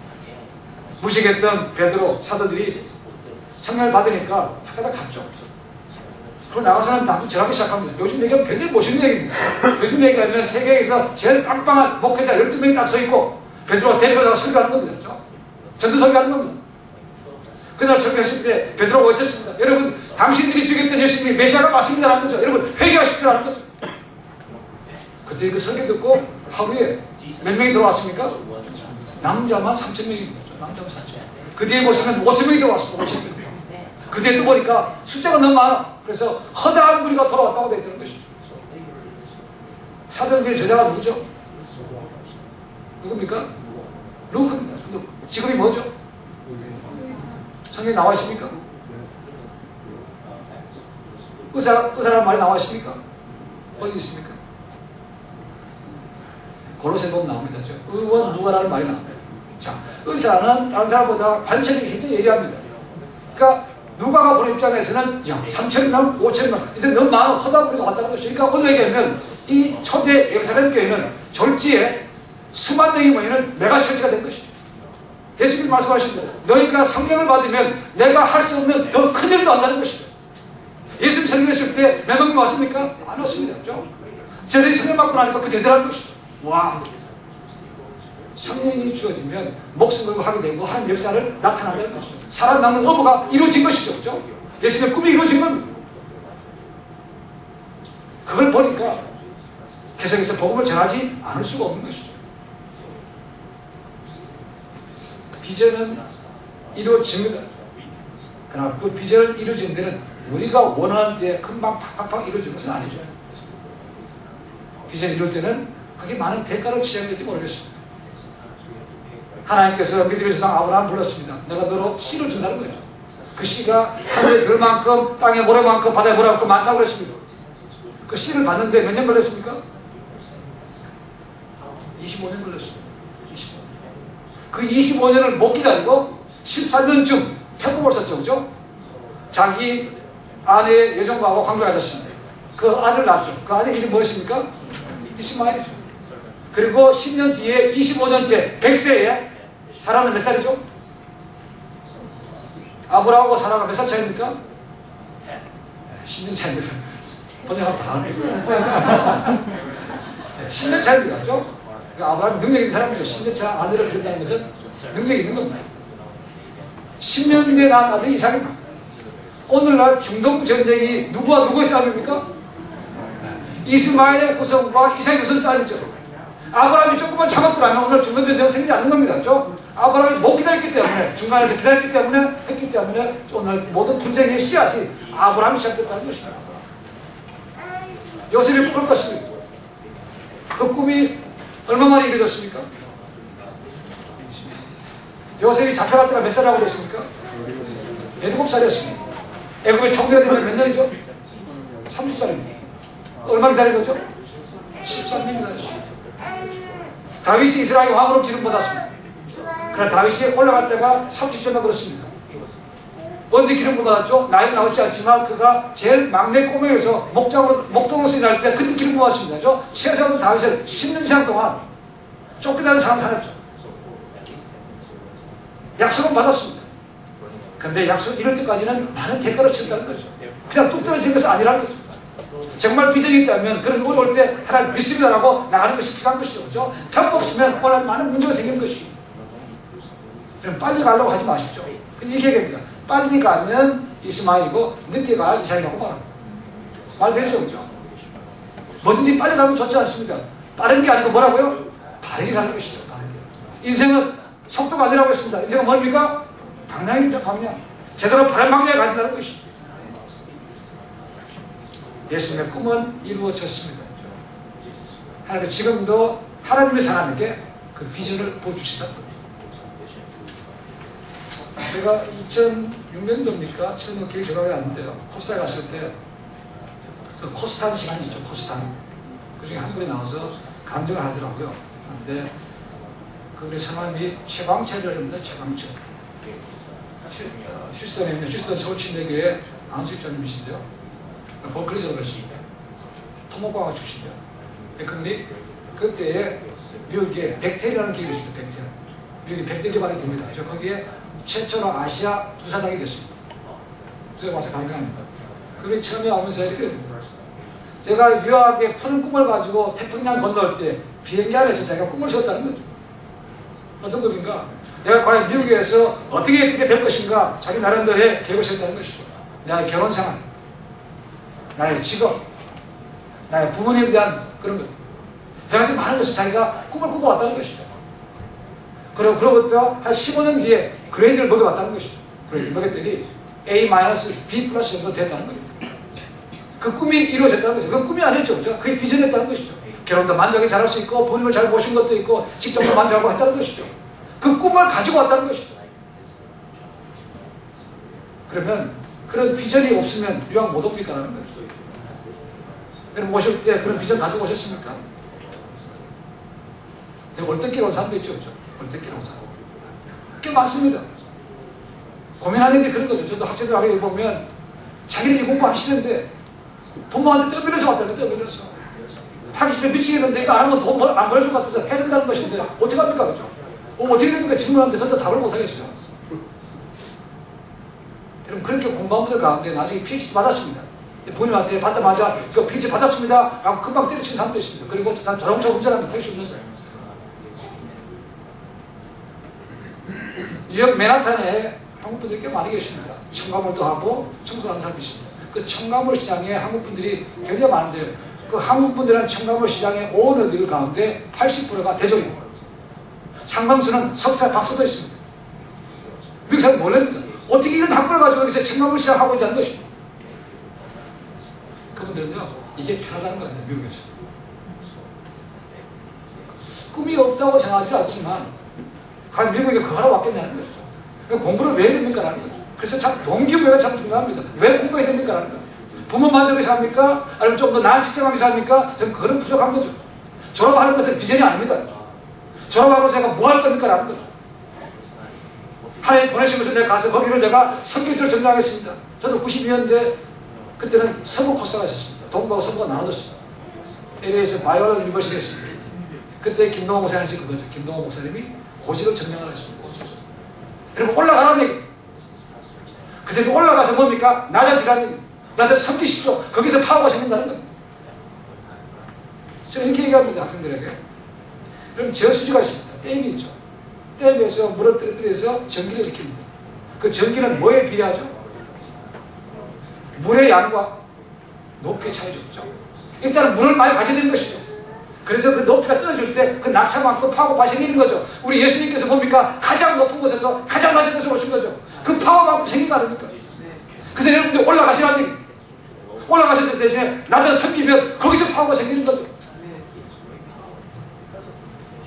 무식했던 베드로 사도들이 성령을 받으니까 학교다 갔죠. 그리고 나가서는 나도 전하기 시작합니다. 요즘 얘기하면 굉장히 멋있는 얘기입니다. 요즘 얘기하면 세계에서 제일 빵빵한 목회자 12명이 딱 서 있고 베드로가 데리고 설교하는 거죠. 전도 설교하는 겁니다. 그날 설교했을 때 베드로가 외쳤습니다. 여러분, 당신들이 죽였던 예수님이 메시아가 맞습니다라는 거죠. 여러분, 회개하십시오라는 거죠. 그때 그 설교 듣고 하루에 몇 명이 들어왔습니까? 남자만 3,000명인 거죠. 남자만 3,000명. 그 뒤에 보시면 5,000명이 들어왔습니다. 5,000명. 그 뒤에 또 보니까 숫자가 너무 많아. 그래서 허다한 무리가 돌아왔다고 되어 있는 것이죠. 사도행전의 저자가 누구죠? 누굽니까? 루크입니다. 직업이 뭐죠? 성경에 나와 있습니까? 의사라는 말이 나와 있습니까? 어디 있습니까? 골로새 보면 나옵니다. 의원 누가라는 말이 나옵니다. 자, 의사는 다른 사람보다 관찰이 굉장히 예리합니다. 그러니까 누가가 보는 입장에서는 야, 3,000명, 5,000명 이제 너무 많아 허다 부리고 왔다는 것이죠. 그러니까 오늘 얘기하면 이 초대 예루살렘 교회는 졸지에 수만 명이 모이는 메가철치가 된 것이죠. 예수님이 말씀하신 대로 너희가 성령을 받으면 내가 할 수 없는 더 큰 일도 한다는 것이죠. 예수님 설교했을 때 몇 명이 왔습니까? 안 왔습니다. 그렇죠? 저들이 성령 받고 나니까 그 대단한 것이죠. 와, 성령이 주어지면 목숨 걸고 하게 되고 하나님 역사를 나타난다는 것이죠. 살아남는 어부가 이루어진 것이죠. 그렇죠? 예수님의 꿈이 이루어진 겁니다. 그걸 보니까 계속해서 복음을 전하지 않을 수가 없는 것이죠. 비전은 이루어집니다. 그러나 그 비전을 이루어진 데는 우리가 원하는 데 금방 팍팍팍 이루어지는 것은 아니죠. 비전을 이룰 때는 그게 많은 대가를 치러야 될지 모르겠습니다. 하나님께서 믿음의 조상 아브라함을 불렀습니다. 내가 너로 씨를 준다는 거죠. 그 씨가 하늘의 별만큼 땅의 모래만큼 바다의 모래만큼 많다고 그랬습니다. 그 씨를 받는데 몇 년 걸렸습니까? 25년 걸렸습니다. 25년. 그 25년을 못 기다리고 13년쯤 편법을 썼죠. 그죠? 자기 아내의 여종과하고 관계를 가졌습니다. 그 아들 낳았죠. 그 아들 이름이 무엇입니까? 이스마엘이죠. 그리고 10년 뒤에 25년째 100세에 사라는 몇 살이죠? 아브라함하고 사라가 몇 살 차이입니까? 10년 차입니다. 번역하면 다 합니다. 10년 차입니다. 그죠? 아브라함이 능력이 있는 사람이죠. 10년 차 아들을 그린다는 것은 능력이 있는 겁니다. 10년 뒤에 낳은 아들이 이삭입니다. 오늘날 중동 전쟁이 누구와 누구의 싸움입니까? 이스마엘의 후손과 이삭의 후손 싸움이죠. 아브라함이 조금만 참았더라면 오늘 중동 전쟁은 생기지 않는 겁니다. 그렇죠? 아브라함이 못 기다렸기 때문에, 중간에서 기다렸기 때문에, 했기 때문에 오늘 모든 분쟁의 씨앗이 아브라함이 시작됐다는 것입니다. 요셉이 꿈을 꿨습니다. 그 꿈이 얼마 만에 이루어졌습니까? 요셉이 잡혀갈 때가 몇 살이라고 그랬습니까? 17살이었습니다. 애굽의 총리가 되면 몇 년이죠? 30살입니다. 얼마 기다린 거죠? 13년 기다렸습니다. 다윗이 이스라엘 왕으로 기름받았습니다. 그러나 다윗이 올라갈 때가 30년만 그렇습니다. 언제 기름받았죠? 나이는 나오지 않지만 그가 제일 막내 꼬매에서 목동으로서 일할 때 그때 기름받았습니다. 최소한 다윗을 10년 이상 동안 쫓겨나는 사람 살았죠. 약속은 받았습니다. 근데 약속 이럴 때까지는 많은 대가를 친다는 거죠. 그냥 뚝 떨어진 것은 아니라는 거죠. 정말 비전이 있다면 그런 어려울 때 하나님 믿습니다라고 나가는 것이 필요한 것이죠. 그렇죠? 편법 없으면 오늘 많은 문제가 생기는 것이죠. 그럼 빨리 가려고 하지 마십시오. 이렇게 얘기합니다. 빨리 가면 이스마엘이고 늦게 가야 이삭이라고 말합니다. 말 되죠? 그렇죠? 뭐든지 빨리 가면 좋지 않습니다. 빠른 게 아니고 뭐라고요? 바르게 가는 것이죠. 바르게. 인생은 속도가 아니라고 했습니다. 인생은 뭡니까? 방향입니다. 방향. 제대로 바른 방향에 간다는 것이죠. 예수님의 꿈은 이루어졌습니다. 하나님 지금도 하나님의 사람에게 그 비전을 보여주신다는 겁니다. 제가 2006년도입니까? 처음 기억이 정확히 안 나는데요. 코스타에 갔을 때 그 코스탄 시간이 있죠. 코스탄. 그 중에 한 분이 나와서 감정을 하더라고요. 그런데 그분의 성함이 최광철이라는 최광철. 휴스턴에 있는 휴스턴 서울침례교회 안수입자님이신데요. 볼클리저로 그랬습니다. 토목과학 출신이요. 그분이 그때에 미국에 백태이라는 기업이 있습니다. 백태. 미국이 백태 기반이 됩니다. 저 거기에 최초로 아시아 부사장이 됐습니다. 제가 와서 강정합니다. 그게 처음에 오면서 이렇게 됩니다. 제가 유학의 푸른 꿈을 가지고 태평양 건너올 때 비행기 안에서 제가 꿈을 세웠다는 거죠. 어떤 꿈인가? 내가 과연 미국에서 어떻게 될 것인가? 자기 나름대로의 계획을 세웠다는 것이죠. 나의 결혼 생활, 나의 직업, 나의 부모님에 대한 그런 것. 그래서 많은 것을 자기가 꿈을 꾸고 왔다는 것이죠. 그리고 그로부터 한 15년 뒤에 그레이드를 먹여봤다는 것이죠. 그레이드를 먹였더니 A-B 플러스 정도 됐다는 거예요. 그 꿈이 이루어졌다는 거죠. 그 꿈이 아니었죠. 그죠? 그게 비전이었다는 것이죠. 결혼도 만족하게 잘할 수 있고 부모님을 잘 모신 것도 있고 직장도 만족하고 했다는 것이죠. 그 꿈을 가지고 왔다는 것이죠. 그러면 그런 비전이 없으면 유학 못 옵니까? 라는 거죠. 여러분 오실 때 그런 비전 가지고 오셨습니까? 되게 얼떨결에 온 사람도 있죠. 그죠? 얼떨결에 온 사람. 꽤 많습니다. 고민하는 게 그런 거죠. 저도 학생들 하게 보면 자기들이 공부하기 싫은데 부모한테 떠밀려서 왔다는 거예요. 떠밀려서. 하기 싫어 미치겠는데 이거 안 하면 돈 안 벌어줄 것 같아서 해야 된다는 것인데 어떻게 합니까? 그죠? 어떻게 됩니까? 질문하는데 저도 답을 못 하겠어요. 여러분 그렇게 공부한 분들 가운데 나중에 PhD 받았습니다. 부모님한테 받자마자 이거 PhD 받았습니다 라고 금방 때려치는 사람도 있습니다. 그리고 자동차 운전하면 택시 운전사예요. 뉴욕 맨하탄에 한국분들이 꽤 많이 계십니다. 청가물도 하고 청소하는 사람이 있습니다. 그 청가물 시장에 한국분들이 굉장히 많은데요. 그 한국분들은 청가물 시장의 오너들 가운데 80%가 대졸입니다. 상당수는 석사, 박사도 있습니다. 미국 사람 몰랍니다. 어떻게 이런 학벌을 가지고 여기서 청가물 시장 하고 있다는 것입니다. 그분들은요, 이게 편하다는 겁니다. 미국에서. 꿈이 없다고 생각하지 않지만 과연 미국에 그거 하러 왔겠냐는 거죠. 공부를 왜 해야 됩니까? 라는 거죠. 그래서 참 동기부여가 참 중요합니다. 왜 공부해야 됩니까? 라는 거죠. 부모 만족을 위해서 합니까? 아니면 좀 더 나은 직장하기 위해서 합니까? 저는 그건 부족한 거죠. 졸업하는 것은 비전이 아닙니다. 졸업하고 제가 뭐 할 겁니까? 라는 거죠. 하나님 보내시면서 내가 가서 거기를 내가 선교지를 전달하겠습니다. 저도 92년대 그때는 서부 코스가 있었습니다. 동부하고 서부가 나눠졌습니다. LA에서 바이올라 유니버시티였습니다. 그때 김동호 목사님이 그거죠. 김동호 목사님이 고직을 점령을 했습니다. 여러분 올라가라는 얘기. 그 새끼 올라가서 뭡니까? 낮아지라는 얘기. 낮아서 섬기십시오. 거기서 파워가 생긴다는 겁니다. 저는 이렇게 얘기합니다. 학생들에게. 그럼 저수지가 있습니다. 댐이 있죠. 댐에서 물을 떨어뜨려서 전기를 일으킵니다. 그 전기는 뭐에 비례하죠? 물의 양과 높이의 차이죠. 일단은 물을 많이 가져야 되는 것이죠. 그래서 그 높이가 떨어질 때 그 낙차만큼 파워가 생기는 거죠. 우리 예수님께서 뭡니까? 가장 높은 곳에서 가장 낮은 곳에 오신 거죠. 그 파워만큼 생긴 거 아닙니까? 그래서 여러분들 올라가시라는 얘기. 올라가셔서 대신에 낮아서 섬기면 거기서 파워가 생기는 거죠.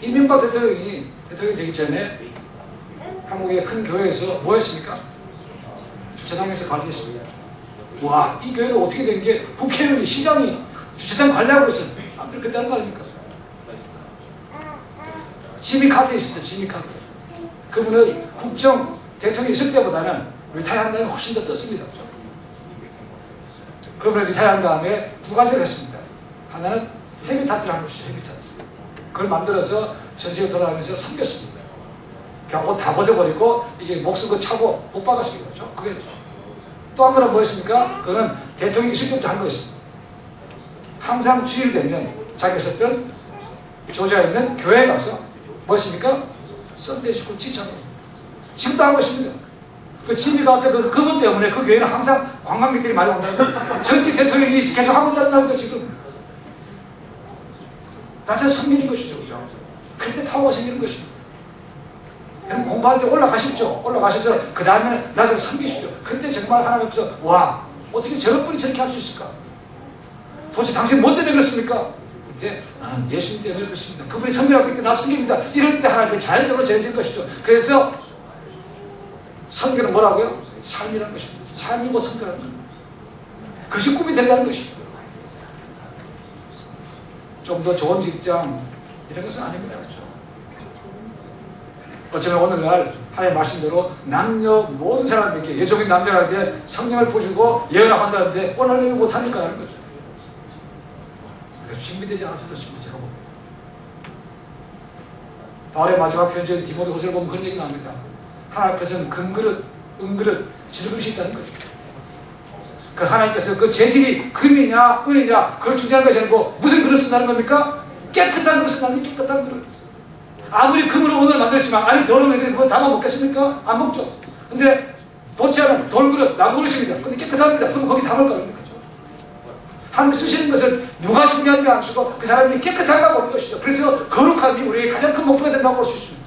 이명박 대통령이 되기 전에 한국의 큰 교회에서 뭐 했습니까? 주차장에서 관리했습니다. 와, 이 교회는 어떻게 된 게 국회의원이 시장이 주차장 관리하고 있어요. 남들 그때는 거 아닙니까? 지미 카트 있습니다. 지미 카트. 그분은 국정 대통령이 있을 때보다는 리타이어한 다음에 훨씬 더 떴습니다. 그분은 리타이어한 다음에 두 가지를 했습니다. 하나는 헤비타트를 한 것이죠. 헤비타트. 그걸 만들어서 전 세계 돌아다니면서 섬겼습니다. 그냥 옷 다 벗어버리고 이게 목숨 차고 못 박았습니다. 그거였죠. 또 한 번은 뭐였습니까? 그거는 대통령이 있을 때부터 한 거였습니다. 항상 주일 되면 자기가 썼던 조지아에 있는 교회에 가서 뭐였습니까? 썬데이 스쿨 지쳐요. 지금도 하고 있습니다. 그 지미가 그것 때문에 그 교회는 항상 관광객들이 많이 온다는 거예요. 전직 대통령이 계속 하고 있다는 거예요. 지금 낮아서 섬기는 것이죠. 그죠? 그때 타워가 생기는 것입니다. 여러분 공부할 때 올라가십시오. 올라가셔서 그 다음에는 낮아서 섬기십시오. 그때 정말 하나님께서 와 어떻게 저런 분이 저렇게 할 수 있을까? 도대체 당신 뭐 때문에 그렇습니까? 그때 나는 예수님 때문에 그렇습니다. 그분이 섬기라고 했을 때 나 섬깁니다. 이럴 때 하나님이 자연적으로 정해질 것이죠. 그래서 선교는 뭐라고요? 삶이라는 것입니다. 삶이고 선교라는 겁니다. 그것이 꿈이 된다는 것이죠. 좀 더 좋은 직장 이런 것은 아닙니다. 그렇죠? 어쩌면 오늘날 하나님의 말씀대로 남녀 모든 사람에게 예정인 남자한테 성령을 부어주고 예언을 한다는데 오늘날 못합니까? 하는 거죠. 준비되지 않아서 그렇습니다. 제가 봅니다. 바울의 마지막 편지인 디모데후서를 보면 그런 얘기 나옵니다. 하나님 앞에서는 금그릇, 은그릇, 질그릇이 있다는 거죠. 그 하나님께서 그 재질이 금이냐 은이냐 그걸 중요한 것이 아니고 무슨 그릇을 쓴다는 겁니까? 깨끗한 그릇을 쓴다는 게 깨끗한 그릇. 아무리 금으로 은을 만들었지만 안이 더러우면 그거 담아 먹겠습니까? 안 먹죠. 근데 보채는 돌그릇, 나무그릇입니다. 근데 깨끗합니다. 그럼 거기 담을 거라는 거죠. 하나님 쓰시는 것은 누가 중요한지 안 쓰고 그 사람이 깨끗한가 보는 것이죠. 그래서 거룩함이 우리의 가장 큰 목표가 된다고 볼 수 있습니다.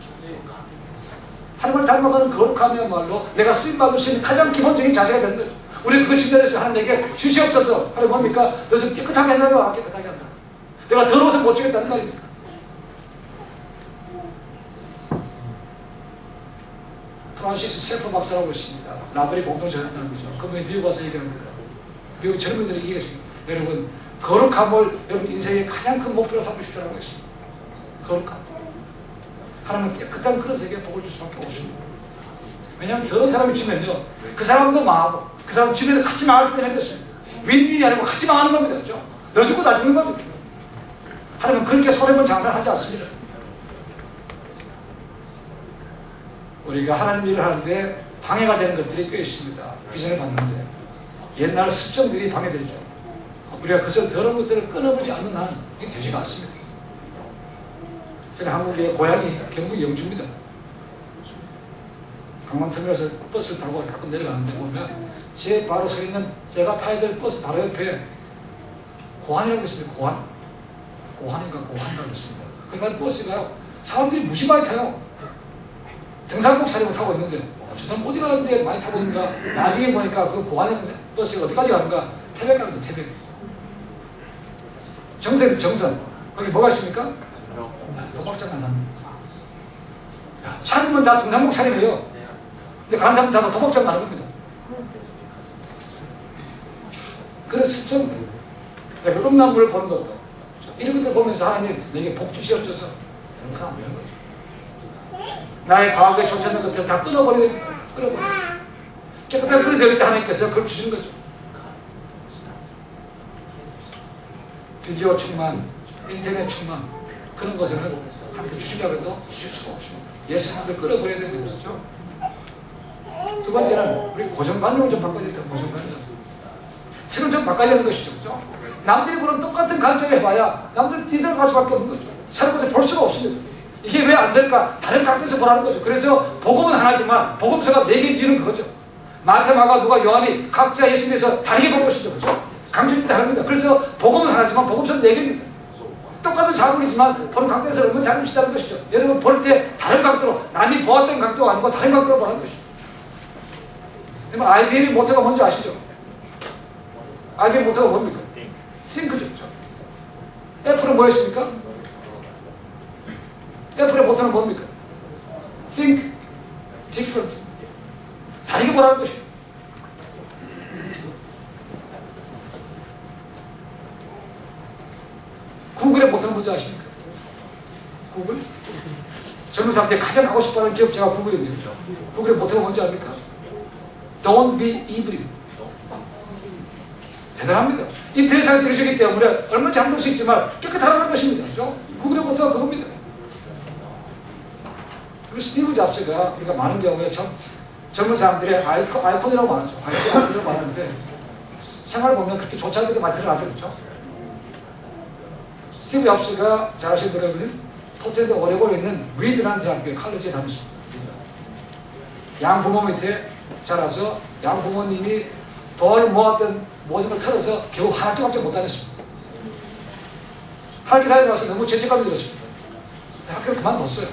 하나님을 닮아가는 거룩함이야말로 내가 쓰임받을 수 있는 가장 기본적인 자세가 되는 거죠. 우리 그거 준비해서 하나님에게 주시옵소서. 하나님 뭡니까? 너는 깨끗하게 한다면 깨끗하게 한다. 내가 더러워서 못 주겠다는 말입니다. 프란시스 세프 박사라고 있습니다. 라벨이 공동체였다는 거죠. 그분이 미국 와서 얘기합니다. 미국 젊은이들이 얘기했습니다. 여러분 거룩함을 여러분 인생의 가장 큰 목표로 삼고 싶다고 했습니다. 거룩함. 하나님은 깨끗한 그릇에게 복을 줄 수밖에 없습니다. 왜냐하면 더러운 사람이 주면요 그 사람도 망하고 그 사람 주변에 같이 망할 때는 것입니다. 윈윈이 아니고 같이 망하는 겁니다. 그렇죠? 너 죽고 나 죽는 겁니다. 하나님은 그렇게 손해본 장사를 하지 않습니다. 우리가 하나님 일을 하는데 방해가 되는 것들이 꽤 있습니다. 비전을 받는데 옛날 습성들이 방해되죠. 우리가 그것을 더러운 것들을 끊어보지 않는 한 이게 되지가 않습니다. 저는 한국의 고향이 경북 영주입니다. 강만터미널에서 버스를 타고 가끔 내려가는데 보면 제 바로 서 있는 제가 타야 될 버스 바로 옆에 고환이라고 있습니다. 고환인가 그렇습니다. 그러니까 버스가 사람들이 무지 많이 타요. 등산복 차리고 타고 있는데 저 사람 어디 가는데 많이 타고 있는가. 나중에 보니까 그 고환 버스가 어디까지 가는가. 태백 가는데 태백. 정선 거기 뭐가 있습니까? 도박장 간 사람. 차리면 다 등산복 차리고요. 근데 가는 사람 다 도박장 가는 겁니다. 그런 습성들. 음란물을 보는 것도 이런 것들 보면서 하나님 내게 복 주시옵소서 이런 거 안 되는 거죠. 나의 과거에 좋지 않는 것들을 다 끊어버려야 됩니다. 깨끗하게 끊어버릴 때 하나님께서 그걸 주시는 거죠. 비디오 충만, 인터넷 충만 그런 것에는 하나님 주시려고 해도 주실 수가 없습니다. 예수님들 끊어버려야 되는 거죠. 두 번째는 우리 고정관념을 좀 바꿔야 됩니다. 고정관념. 지금 좀 바꿔야 되는 것이죠. 그렇죠? 남들이 보는 똑같은 관점을 해봐야 남들 뒤들 갈 수밖에 없는 거죠. 새로운 것을 볼 수가 없습니다. 이게 왜 안 될까? 다른 각도에서 보라는 거죠. 그래서 복음은 하나지만 복음서가 4개의 이유는 그거죠. 마태, 마가, 누가, 요한이 각자 예수님에서 다르게 본 것이죠. 그렇죠? 강조는 다릅니다. 그래서 복음은 하나지만 복음서는 4개입니다. 똑같은 자문이지만 보는 각도에서 얼마나 다름시다는 것이죠. 여러분 볼 때 다른 각도로 남이 보았던 각도가 아니고 다른 각도로 보라는 것이죠. 그러면 IBM의 모토가 뭔지 아시죠? IBM 모토가 뭡니까? Think죠. 애플은 뭐였습니까? 애플의 모토는 뭡니까? Think different. 다르게 보라는 것이죠. 구글의 모토는 뭔지 아십니까? 구글? 젊은 사람들이 가장 하고 싶어하는 기업체가 구글입니다. 구글의 모토가 뭔지 압니까? Don't be evil입니다. 대단합니다. 인터넷상에서 이루어지기 때문에 얼마나 잠들 수 있지만 깨끗하다는 것입니다. 그렇죠? 구글의 모토가 그겁니다. 그리고 스티브 잡스가 우리가 많은 경우에 젊은 사람들의 아이콘이라고 말하죠. 아이콘이라고 말하는데 생활 보면 그렇게 좋지 않게 많이 드러나죠. 그렇죠? 스티브 잡스가 잘 아시는 여러분은 포트랜드 오레곤에 있는 리드라는 대학교에 칼리지에 다녔습니다. 양부모 밑에 자라서 양부모님이 돈을 모았던 모든 걸 털어서 겨우 한 학기밖에 못 다녔습니다. 학기 다니면서 너무 죄책감이 들었습니다. 학교를 그만뒀어요.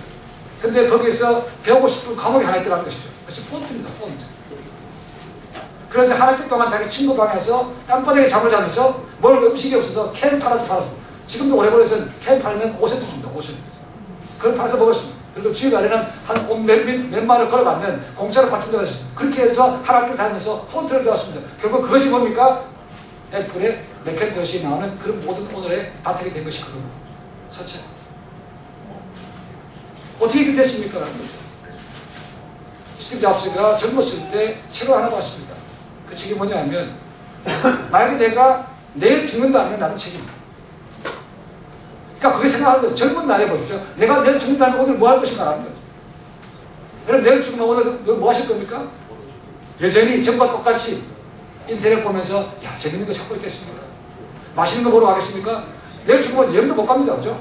근데 거기서 배우고 싶은 과목이 하나 있더라는 것이죠. 그것이 폰트입니다. 폰트. 그래서 한 학기 동안 자기 친구 방에서 땅바닥에 잠을 자면서 음식이 없어서 캔 팔아서 지금도 오레곤에서는 캔 팔면 5센트 줍니다. 5센트. 그걸 팔아서 먹었습니다. 그리고 주일 날에는 한 몇만 원 걸어가면 공짜로 받는 데가 있습니다. 그렇게 해서 한 학기를 다니면서 폰트를 배웠습니다. 결국 그것이 뭡니까? 애플의 맥킨토시 나오는 그런 모든 오늘의 바탕이 된 것이 그겁니다. 서체. 어떻게 이렇게 됐습니까? 스티브 잡스가 젊었을 때 책을 하나 봤습니다. 그 책이 뭐냐면 만약에 내가 내일 죽는다 하면 라는 책입니다. 그러니까 그게 생각하는 거예요. 젊은 나이에 보십시오. 내가 내일 죽는다면 오늘 뭐 할 것인가 하는 거죠. 여러분 내일 죽으면 오늘 뭐 하실 겁니까? 여전히 전과 똑같이 인터넷 보면서 야 재밌는 거 찾고 있겠습니까? 맛있는 거 보러 가겠습니까? 내일 죽으면 여행도 못 갑니다. 그죠?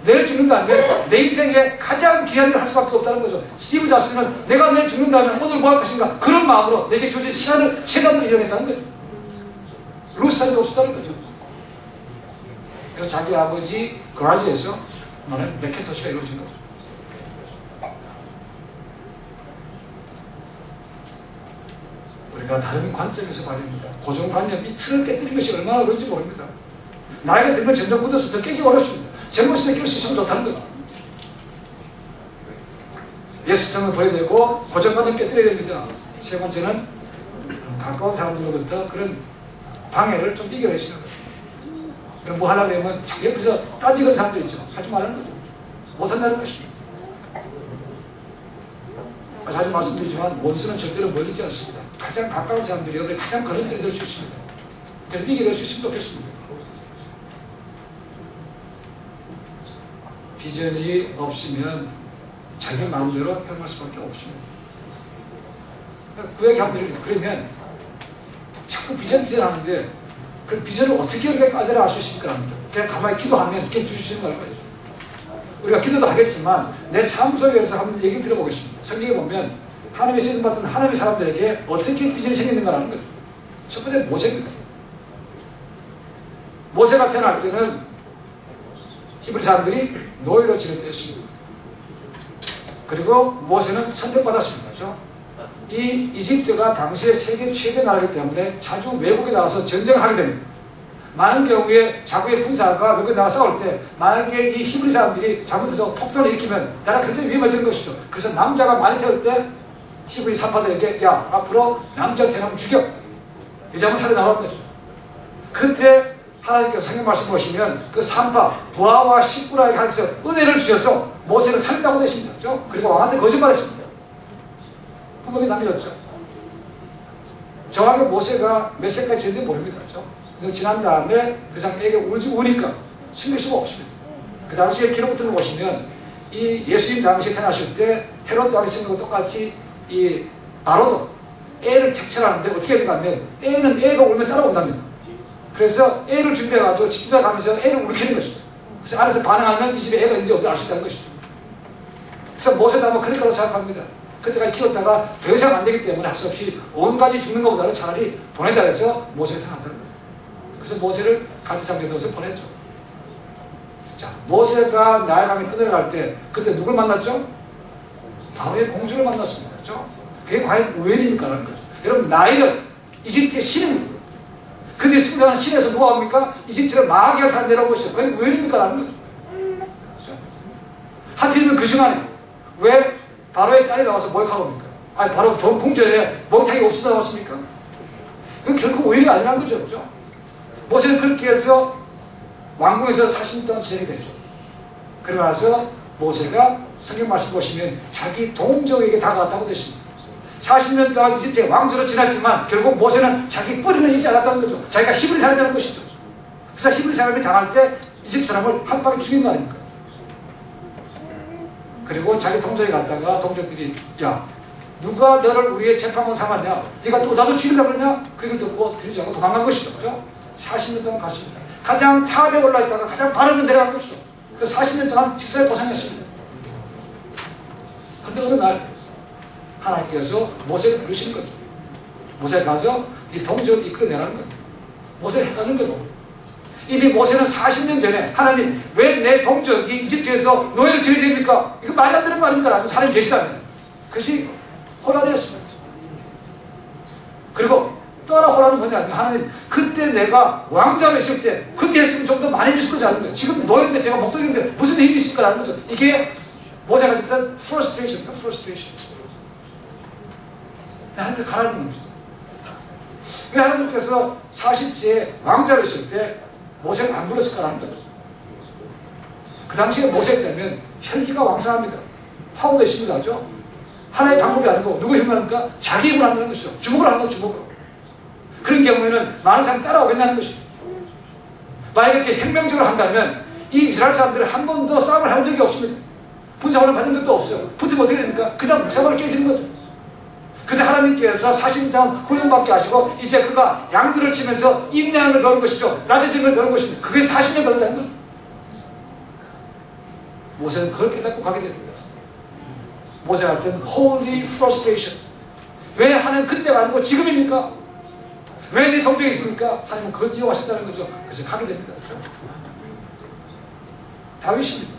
내일 죽는다면 내 인생에 가장 귀한 일을 할 수밖에 없다는 거죠. 스티브 잡스는 내가 내일 죽는다면 오늘 뭐 할 것인가? 그런 마음으로 내게 주어진 시간을 최대한으로 이용했다는 거죠. 루스타임이 없었다는 거죠. 그래서 자기 아버지 그라지에서 말하는 맥케터시가 이루어진 거죠. 우리가 다른 관점에서 봐야 됩니다. 고정관념 이 틀을 깨뜨리는 것이 얼마나 어려운지 모릅니다. 나이가 들면 점점 굳어서 더 깨기 어렵습니다. 젊었을 때 깰 수 있으면 좋다는 거예요. 예수점을 보여야 되고 고정관념 깨뜨려야 됩니다. 세 번째는 가까운 사람들로부터 그런 방해를 좀 이겨내시는 거예요. 그럼 뭐 하려고 하면 자기 옆에서 딴지거리는 사람들 있죠. 하지 말라는 거죠. 못한다는 것입니다. 자주 말씀드리지만 원수는 절대로 멀리 있지 않습니다. 가장 가까운 사람들이 여러분의 가장 걸음들이 될 수 있습니다. 그래서 이겨낼 수 있으면 좋겠습니다. 비전이 없으면 자기 마음대로 행할 수밖에 없습니다. 그 얘기 한번 그러면 자꾸 비전 하는데 그 비전을 어떻게 우리가 까다로워 할 수 있을까 합니다. 그냥 가만히 기도하면 이렇게 주시는 거예요. 우리가 기도도 하겠지만 내 삶 속에서 한번 얘기 들어보겠습니다. 성경에 보면 하나님의 세움 받은 하나님의 사람들에게 어떻게 비전이 생겼는가라는 거죠. 첫 번째 모세입니다. 모세가 태어날 때는 히브리 사람들이 노예로 지낼 때였습니다. 그리고 모세는 선택받았습니다. 그렇죠? 이 이집트가 당시에 세계 최대 나라이기 때문에 자주 외국에 나가서 전쟁을 하게 됩니다. 많은 경우에 자국의 군사가 외국에 나가 싸울 때 만약에 이 히브리 사람들이 잘못해서 폭동을 일으키면 나라가 굉장히 위험해지는 것이죠. 그래서 남자가 많이 태울 때 히브리 산파들에게 야 앞으로 남자 태어나면 죽여. 여자만 살려나가는 거죠. 그때 하나님께서 성경 말씀 보시면 그 산파 부하와 식구라에게 하나님께서 은혜를 주셔서 모세를 살렸다고 되십니다. 그렇죠? 그리고 왕한테 거짓말했습니다. 부모님 남겨졌죠. 정확히 모세가 몇 세까지 지는지 모릅니다. 그렇죠? 그래서 지난 다음에 그 사람에게 우니까 숨길 수가 없습니다. 그 당시에 기록부터 보시면 이 예수님 당시에 태어나실 때 헤롯 당시 생각과 똑같이 이 바로도 애를 착취하는데 어떻게 했는가 하면 애가 울면 따라온답니다. 그래서 애를 준비해가지고 집에 가면서 애를 울리키는 것이죠. 그래서 안에서 반응하면 이 집에 애가 있는지 없는지 알 수 있다는 것이죠. 그래서 모세도 아마 그럴 거라고 생각합니다. 그때까지 키웠다가 더 이상 안 되기 때문에 할 수 없이 온 가지 죽는 것보다는 차라리 보내자 해서 모세를 태어났다는 거예요. 그래서 모세를 갈대상에 넣어서 보냈죠. 자, 모세가 나일강에 떠내려갈 때 그때 누굴 만났죠? 바로의 공주를 만났습니다. 그렇죠? 그게 과연 우연입니까? 라는 거죠. 여러분 나일은 이집트의 신입니다. 근데 순간 신에서 누가 옵니까? 이집트를 망하게 할 사람 내려오고 있어요. 그게 우연입니까? 라는 거죠. 그렇죠? 하필이면 그 시간에 왜 바로의 딸이 나와서 모욕하고 옵니까? 아니 바로 좋은 궁전에 목탁이 없어서 나왔습니까? 그건 결코 우연이 아니라는 거죠. 그렇죠? 모세는 그렇게 해서 왕궁에서 40년 동안 지내게 되죠. 그러고 나서 모세가 성경 말씀 보시면 자기 동족에게 다가갔다고 되십니다. 40년 동안 이집트의 왕조로 지났지만 결국 모세는 자기 뿌리는 잊지 않았다는 거죠. 자기가 히브리 사람이라는 것이죠. 그래서 히브리 사람이 당할 때 이집트 사람을 한 방에 죽인 거 아닙니까? 그리고 자기 동족에 갔다가 동족들이 야 누가 너를 우리의 재판관 삼았냐? 네가 또 나도 죽이려고 그러냐? 그 얘기를 듣고 들리지 않고 도망간 것이죠. 그렇죠? 40년 동안 갔습니다. 가장 탑에 올라있다가 가장 바람에 내려간 것이죠. 그 40년 동안 직사에 고생했습니다. 그런데 어느 날 하나님께서 모세를 부르시는 거죠. 모세가 가서 이 동족을 이끌어내라는 겁니다. 모세를 헷갈린 거죠. 이미 모세는 40년 전에 하나님 왜 내 동족이 이집트에서 노예를 지어야 됩니까? 이거 말이 안 되는 거 아닙니까? 하나님 계시다면 그것이 혼란이었습니다. 그리고 또 하나 혼란은 뭐냐면 하나님 그때 내가 왕자로 있을 때 그때 했으면 좀 더 많이 있을 거지 않은 거예요. 지금 노예인데 제가 목도리인데 무슨 힘이 있을까 라는 거죠. 이게 모세가 했던 frustration. 하나님께 가라는 겁니다. 왜 하나님께서 40세에 왕자로 있을 때 모세를 안 불렀을까라는 거죠. 그 당시에 모세 때면 혈기가 왕성합니다. 파워도 있습니다. 그죠? 하나의 방법이 아니고 누구 힘을 합니까? 자기 힘을 한다는 것이죠. 주먹으로 한다고 주먹으로. 그런 경우에는 많은 사람이 따라오겠냐는 것이죠. 만약에 이렇게 혁명적으로 한다면 이 이스라엘 사람들은 한 번도 싸움을 해본 적이 없습니다. 군사훈련 받은 적도 없어요. 붙으면 어떻게 됩니까? 그냥 묵사발을 깨지는 거죠. 그래서 하나님께서 40년 훈련받게 하시고 이제 그가 양들을 치면서 인내하는 걸 배우는 것이죠. 낮아지는 걸 배우는 것입니다. 그게 40년 걸렸다는 거죠. 모세는 그걸 깨닫고 가게 됩니다. 모세가 할 때는 holy frustration. 왜 하나님 그때가 아니고 지금입니까? 왜 내 동족이 있습니까? 하나님은 그걸 이용하셨다는 거죠. 그래서 가게 됩니다. 그렇죠? 다윗입니다.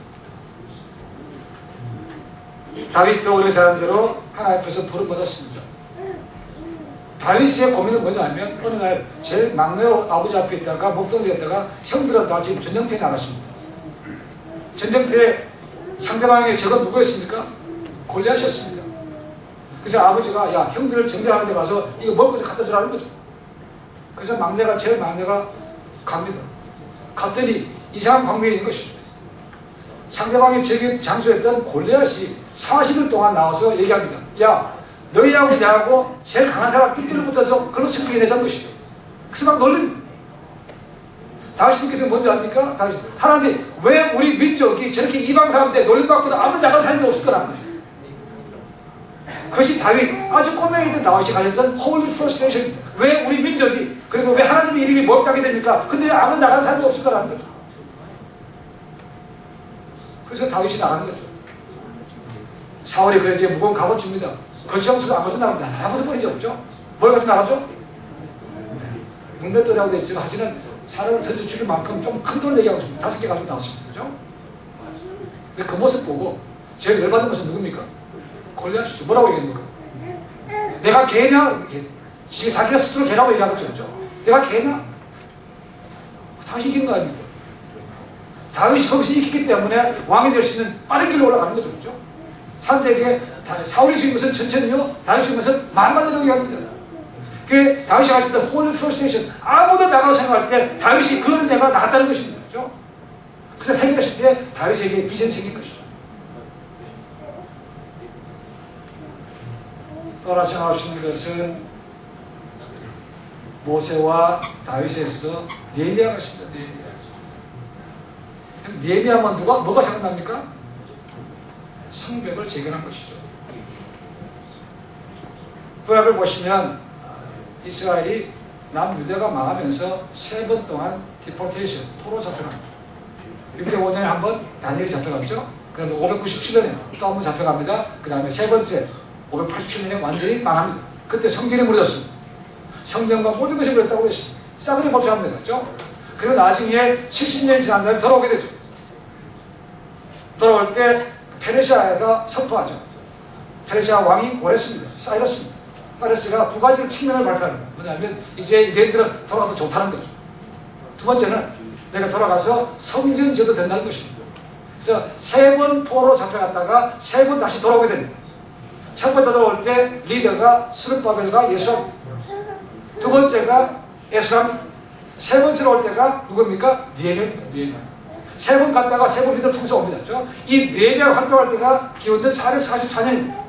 다윗도 우리가 잘 아는 대로 하나님 앞에서 부름받았습니다. 다윗의 고민은 뭐냐면 어느 날 제일 막내 아버지 앞에 있다가 목동에 있다가 형들은 다 지금 전쟁터에 나갔습니다. 전쟁터에 상대방의 적은 누구였습니까? 골리앗이었습니다. 그래서 아버지가 야 형들을 전쟁하는 데 가서 이거 먹을 거 좀 갖다 주라는 거죠. 그래서 제일 막내가 갑니다. 갔더니 이상한 광경이 있는 것이죠. 상대방의 적이 장수했던 골리앗이 40일 동안 나와서 얘기합니다. 야 너희하고 내하고 제일 강한 사람 1대로 붙어서 그걸로 승리해 내자는 것이죠. 그래서 막 놀립니다. 다윗님께서 뭔지 압니까? 다윗 하나님 왜 우리 민족이 저렇게 이방 사람한테 놀림받고도 아무도 나간 사람이 없을 거라는 거죠. 그것이 다윗 아주 꼬맹이던 다윗이 가졌던 holy frustration입니다. 왜 우리 민족이 그리고 왜 하나님의 이름이 못하게 됩니까? 근데 아무도 나간 사람이 없을 거라는 거죠. 그래서 다윗이 나가는 거죠. 사울이 그에게 무거운 갑옷 줍니다. 거치장수가 안 가져 나갑니다. 다 벗어버리지 없죠? 뭘 가져 나가죠? 문맷돌이라고 되어 있지만 하지만 사람을 던져 죽일 만큼 좀 큰 돈을 얘기하고 있습니다. 5개 가지고 나왔습니다. 그죠? 근데 그 모습 보고 제일 열받은 것은 누굽니까? 골리앗이죠. 뭐라고 얘기합니까? 내가 개냐? 지금 자기가 스스로 개라고 얘기하고 있죠. 내가 개냐? 다 이긴 거 아닙니까? 다윗이 거기서 이겼기 때문에 왕이 될 수 있는 빠른 길로 올라가는 거죠. 그죠? 상대에게 사울이 죽인 것은 천천히요, 다윗이 죽인 것은 만만으로 얘기합니다. 그 다윗이 가졌던 holy frustration, 아무도 나가고 생각할 때 다윗이 그 은혜가 나갔다는 것입니다. 그죠? 그래서 해결하실 때 다윗에게 비전이 생긴 것이죠. 또 하나 생각할 수 있는 것은 모세와 다윗에 있어서 느헤미야가 있습니다. 느헤미야만 뭐가 생각납니까? 성벽을 재건한 것이죠. 구약을 보시면 이스라엘이 남유대가 망하면서 3번 동안 디포테이션, 포로 잡혀갑니다. 605년에 한 번 다니엘이 잡혀갔죠. 그 다음에 597년에 또 한 번 잡혀갑니다. 그 다음에 세 번째 587년에 완전히 망합니다. 그때 성전이 무너졌습니다. 성전과 모든 것이 무너졌다고 했습니다. 싸그리 법정합니다. 그렇죠? 그리고 나중에 70년이 지난 다음에 돌아오게 되죠. 돌아올 때 페르시아가 선포하죠. 페르시아 왕이 고랬습니다. 사이러스입니다. 사이러스가 두 가지 측면을 발표합니다. 뭐냐면 이제 유대인들은 돌아가도 좋다는 거죠. 두 번째는 내가 돌아가서 성전 지어도 된다는 것입니다. 그래서 3번 포로 잡혀갔다가 3번 다시 돌아오게 됩니다. 첫 번째 돌아올 때 리더가 스룹바벨과 예수랍, 두 번째가 예수랍, 세 번째로 올 때가 누굽니까? 느헤미야. 3번 갔다가 3번 리더 통해서 옵니다. 그렇죠? 이 느헤미야 활동할 때가 기원전 444년입니다.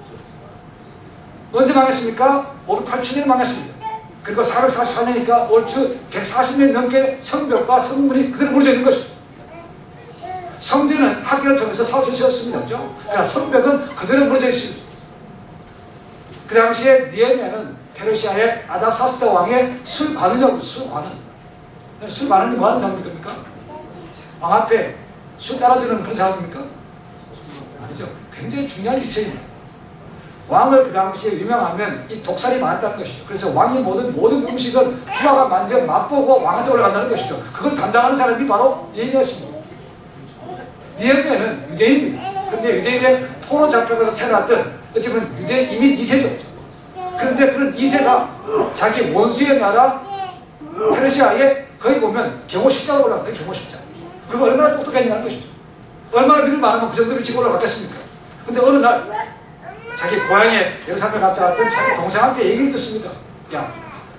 언제 망했습니까? 587년에 망했습니다. 그리고 444년이니까 얼추 140년 넘게 성벽과 성문이 그대로 무너져 있는 것입니다. 성전은 학교를 통해서 사업을 세웠습니다. 그렇죠? 그러나 성벽은 그대로 무너져 있습니다. 그 당시에 느헤미야는 페르시아의 아닥사스다 왕의 술관원이었고, 술관원이 뭐 하는 사람입니까? 왕 앞에 술 따라주는 그런 사람입니까? 아니죠. 굉장히 중요한 지체입니다. 왕을 그 당시에 유명하면 이 독살이 많았다는 것이죠. 그래서 왕이 모든 음식을 부하가 만져 맛보고 왕한테 올라간다는 것이죠. 그걸 담당하는 사람이 바로 느헤미야입니다. 느헤미야는 유대인입니다. 그런데 유대인의 포로 잡혀가서 태어났던 어찌보면 유대 이민 2세죠. 그런데 그런 2세가 자기 원수의 나라 페르시아에 거기 보면 경호식장으로 올라갔어요. 경호식장. 그거 얼마나 똑똑했냐는 것이죠. 얼마나 믿을 많으면 그 정도로 지고 올라갔겠습니까? 근데 어느 날 자기 고향에 예루살렘에 갔다 왔던 자기 동생한테 얘기를 듣습니다. 야,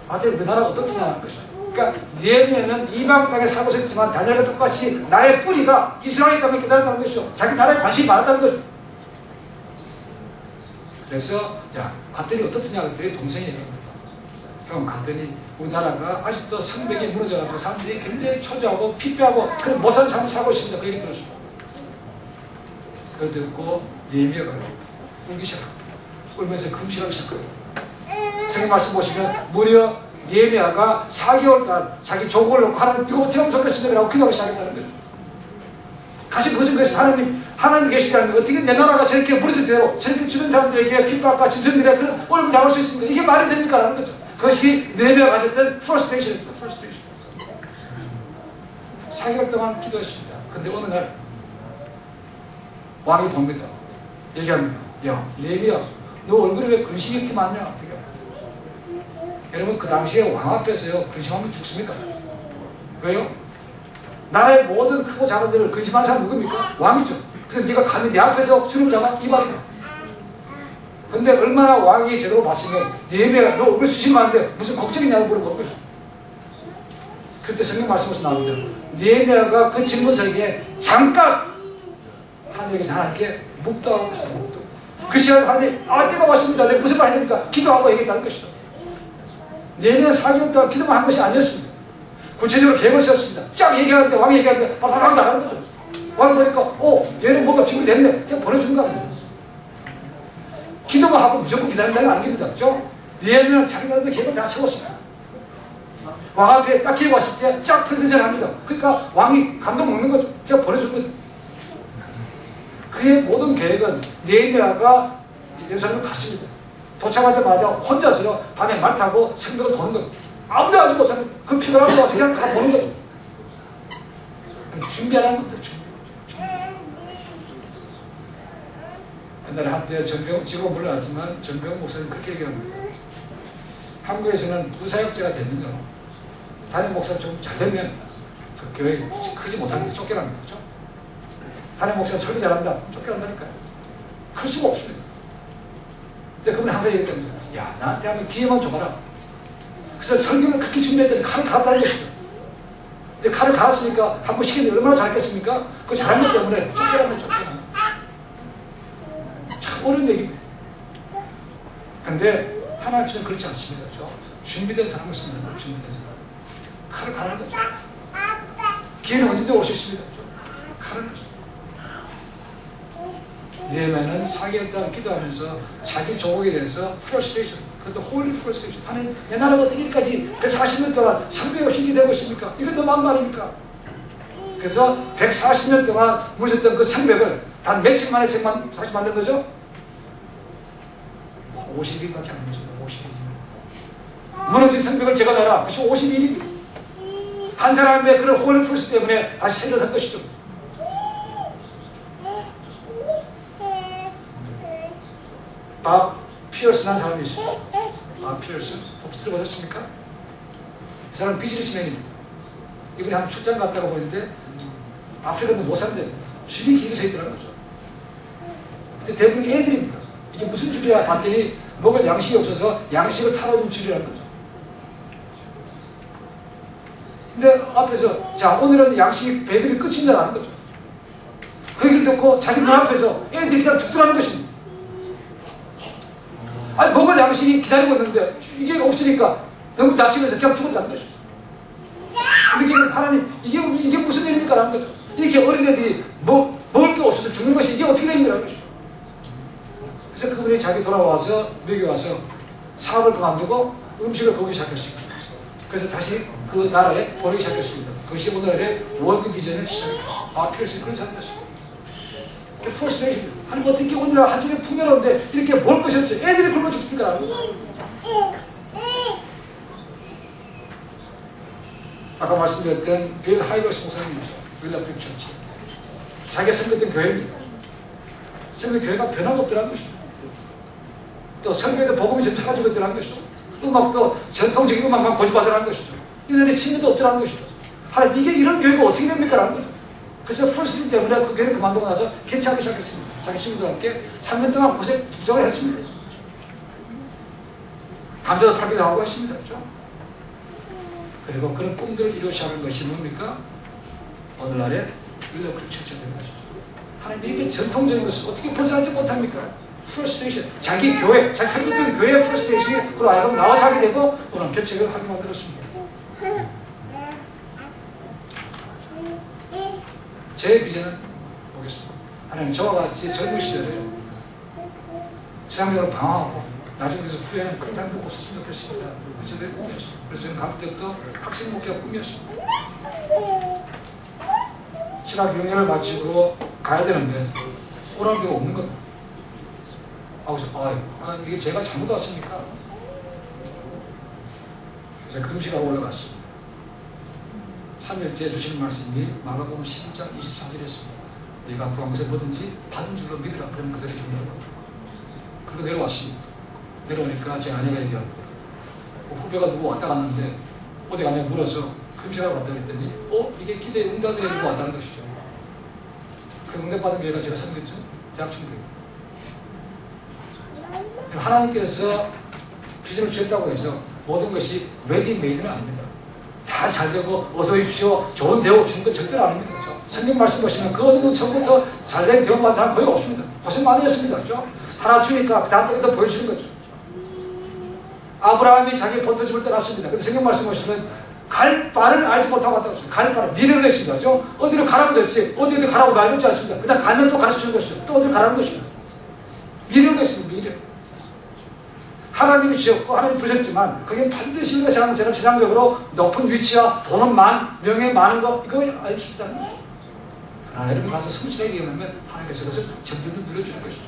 아들 우리나라 어떻느냐는 것이죠. 그러니까 느헤미야는 이방 땅에 살고 있었지만 다니엘과 똑같이 나의 뿌리가 이스라엘 땅에 기다렸다는 것이죠. 자기 나라에 관심이 많았다는 거죠. 그래서 야, 갔더니 어떻느냐 그랬더니 동생이 얘기합니다. 그럼 갔더니 우리나라가 아직도 성벽이 무너져가지고 사람들이 굉장히 초조하고 피폐하고 그런 못산 삶을 살고 있습니다. 그 얘기 들었습니다. 그걸 듣고 느헤미야가 울기 시작합니다. 울면서 금식하기 시작합니다. 성경 말씀 보시면 무려 느헤미야가 4개월 동안 자기 조국을 놓고 하나님 이거 어떻게 하면 좋겠습니까? 라고 기도하기 시작했다는 거죠. 가신 무슨 것이 하나님 계시다는 거 어떻게 내 나라가 저렇게 무너져도 저렇게 주변 사람들에게 핍박과 짐승들의 그런 어려움을 당할 수 있습니까? 이게 말이 됩니까? 라는 거죠. 그것이 느헤미야가 가졌던 frustration. 4개월 동안 기도했습니다. 근데 어느 날 왕이 봅니다. 얘기합니다. 야, 느헤미야, 너 얼굴에 왜 근심이 이렇게 많냐? 여러분, 그 당시에 왕 앞에서요, 근심하면 죽습니다. 왜요? 나라의 모든 크고 작은 데를 근심하는 사람 누굽니까? 왕이죠. 그래서 네가 감히 내 앞에서 주름을 잡아? 이 말이에요. 근데 얼마나 왕이 제대로 봤으면 느헤미야가 너 얼굴 수십 많은데 무슨 걱정이냐고 물어보는 거죠. 그때 성경 말씀에서 나옵니다. 느헤미야가 그 질문서에게 잠깐 하늘에서 하나님께 묵도하고 있어요. 묵도. 그 시간에 하나님, 때가 왔습니다. 내가 무슨 말 해야 됩니까? 기도하고 얘기했다는 것이죠. 느헤미야 4개월 동안 기도만 한 것이 아니었습니다. 구체적으로 계획을 세웠습니다. 쫙 얘기하는데, 왕이 얘기하는데, 바로 나가는 거죠. 왕이 보니까, 얘는 뭐가 준비됐네. 그냥 보내주는 거 아닙니까? 기도만 하고 무조건 기다린다는 거 아닙니다. 그죠? 느헤미야는 자기 나름대로 계획을 다 세웠습니다. 왕 앞에 딱 기회 왔을 때 쫙 프레젠테이션을 합니다. 그러니까 왕이 감동 먹는 거죠. 그냥 보내준 거죠. 그의 모든 계획은 느헤미야가 예루살렘을 갔습니다. 도착하자마자 혼자서 밤에 말 타고 성벽을 도는 겁니다. 아무도 알지 못하는 그 피곤함을 와서 그냥 다 도는 거죠. 준비하라는 겁니다. 옛날에 한때 지금 물러났지만 전병 목사님 그렇게 얘기합니다. 한국에서는 부사역자가 되면요, 담임 목사가 좀 잘되면 그 교회 크지 못하는데 쫓겨납니다. 그렇죠? 담임 목사가 설교 잘한다, 쫓겨난다니까요. 클 수가 없습니다. 근데 그분이 항상 얘기했다는 거죠. 야, 나한테 한번 기회만 줘봐라. 그래서 설교를 그렇게 준비했더니 칼을 갈았다는 것이죠. 근데 칼을 갈았으니까 한 번 시켰는데 얼마나 잘했겠습니까? 그 잘한 것 때문에 쫓겨나면 쫓겨나. 참 어려운 얘기입니다. 근데 하나님께서는 그렇지 않습니다. 그렇죠? 준비된 사람을 쓰는 거예요. 준비된 사람. 칼을 갈아는 거죠. 기회는 언제든 올 수 있습니다. 그렇죠? 칼을 갈죠. 느헤미야는 4개월 동안 기도하면서 자기 조국에 대해서 frustration, 그것도 holy frustration. 하나님, 내 나라가 어떻게 여기까지 140년 동안 성벽이 없이 되고 있습니까? 이건 너무한 거 아닙니까? 그래서 140년 동안 무너졌던 그 성벽을 단 며칠 만에 다시 만든 거죠? 50일밖에 안 무너졌어요. 50일. 무너진 성벽을 제가 내라. 그것이 51일. 한 사람의 그런 holy frustration 때문에 다시 세워선 것이죠. 밥 피어스라는 사람이 있어요. 피어스? 혹시 들어보셨습니까? 이 사람은 비즈니스맨입니다. 이분이 한번 출장 갔다가 보는데 아프리카는 못 산대. 줄이 길게 서 있더라는 거죠. 근데 대부분 애들입니다. 이게 무슨 줄이야 봤더니 먹을 양식이 없어서 양식을 타러 온 줄이라는 거죠. 근데 앞에서 자, 오늘은 양식이 배급이 끝인다라는 거죠. 그 얘기를 듣고 자기 눈앞에서 애들이 그냥 죽더라는 것입니다. 아니, 먹을 양식이 기다리고 있는데 이게 없으니까 너무 낙심해서 그냥 죽었다는 것이죠. 근데 하나님, 이게 무슨 일입니까? 라는 거죠. 이렇게 어린애들이 먹을 게 없어서 죽는 것이 이게 어떻게 됩니까? 라는 것이죠. 그래서 그분이 자기 돌아와서 미국에 와서 사업을 그만두고 음식을 거기 시작했습니다. 그래서 다시 그 나라에 보내기 시작했습니다. 그것이 오늘의 월드 비전의 시작입니다. 필요해서 그런 사람이었습니다. 프러스트레이션. 하나님, 어떻게 오늘 한쪽에 풍요로운데 이렇게 먹을 것이 없어요. 애들이 굶어 죽습니까? 아까 말씀드렸던 빌 하이버스 목사님이죠. 윌라프림 처치. 자기가 섬겼던 교회입니다. 섬겼던 교회가 변함없더라는 것이죠. 또 설교에도 복음이 좀 사라지고 있더라는 것이죠. 음악도 전통적인 음악만 고집하더라는 것이죠. 이들의 친구도 없더라는 것이죠. 하나님, 이게 이런 교회가 어떻게 됩니까? 라는 거죠. 그래서 프로스팅 때문에 그 교회를 그만두고 나서 괜찮기 시작했습니다. 자기 친구들과 함께 3년 동안 국정을 했습니다. 감자도 팔기도 하고 했습니다. 그렇죠? 그리고 그런 꿈들을 이루어 시작한 것이 뭡니까? 오늘날의 윌러크림 처치가 된 것이죠. 하나님, 이렇게 전통적인 것을 어떻게 벗어나지 못합니까? 프러스트레이션, 자기 교회, 자기 생겼던 교회의 프러스트레이션이 그로 하여금 나와서 하게 되고 오늘 교책을 하게 만들었습니다. 제 비전은 보겠습니다. 하나님 저와 같이 젊은 시절에 세상적으로 방황하고 나중에 돼서 후회는 큰 삶이 없었으면 좋겠습니다. 그래서 내 꿈이었어요. 그래서 저는 가을 때부터 학생 목회가 꿈이었습니다. 신학 6년을 마치고 가야 되는데 오라는 데가 없는 겁니다. 그래서 이게 제가 잘못 왔습니까? 그래서 금식하고 올라갔습니다. 3일째 주시는 말씀이 마가복음 12장 24절이었습니다. 네가 구한 것을 뭐든지 받은 줄로 믿으라. 그러면 그대로 준다고. 그리고 내려왔습니다. 내려오니까 제 아내가 얘기합니다. 후배가 누구 왔다 갔는데 어디 가냐고 물어서 금식하러 갔다 그랬더니 이게 기도의 응답이 되고 왔다는 것이죠. 그 응답받은 교회가 제가 선교했죠. 대학 청교회. 하나님께서 비전을 주셨다고 해서 모든 것이 레디메이드는 아닙니다. 다 잘되고 어서 오십시오 좋은 대우 주는 건 절대로 아닙니다. 그렇죠? 성경 말씀 보시면 그 어느 분 처음부터 잘된 대우받는 사람 거의 없습니다. 고생 많이 했습니다. 그렇죠? 하나 주니까 그 다음 때부터 보여주는 거죠. 아브라함이 자기 본토집을 떠났습니다. 근데 성경 말씀 보시면 갈 바를 알지 못하고 갔다고 했습니다. 갈 바를 미래로 했습니다. 그렇죠? 어디로 가라고 됐지 어디 가라고 말하지 않습니다. 그다음 가면 또 가르쳐주는 것이죠. 또 어디로 가라는 것입니다. 미래로 했습니다. 미래. 하나님이 주셨고 하나님 부셨지만 그게 반드시 우리가 생각하는 것처럼 세상적으로 높은 위치와 돈은 명예 많은 거 이거 알 수 있다는 거예요. 그러나 여러분 가서 성실하게 얘기하면 하나님께서 그것을 점점 늘려주는 것이죠.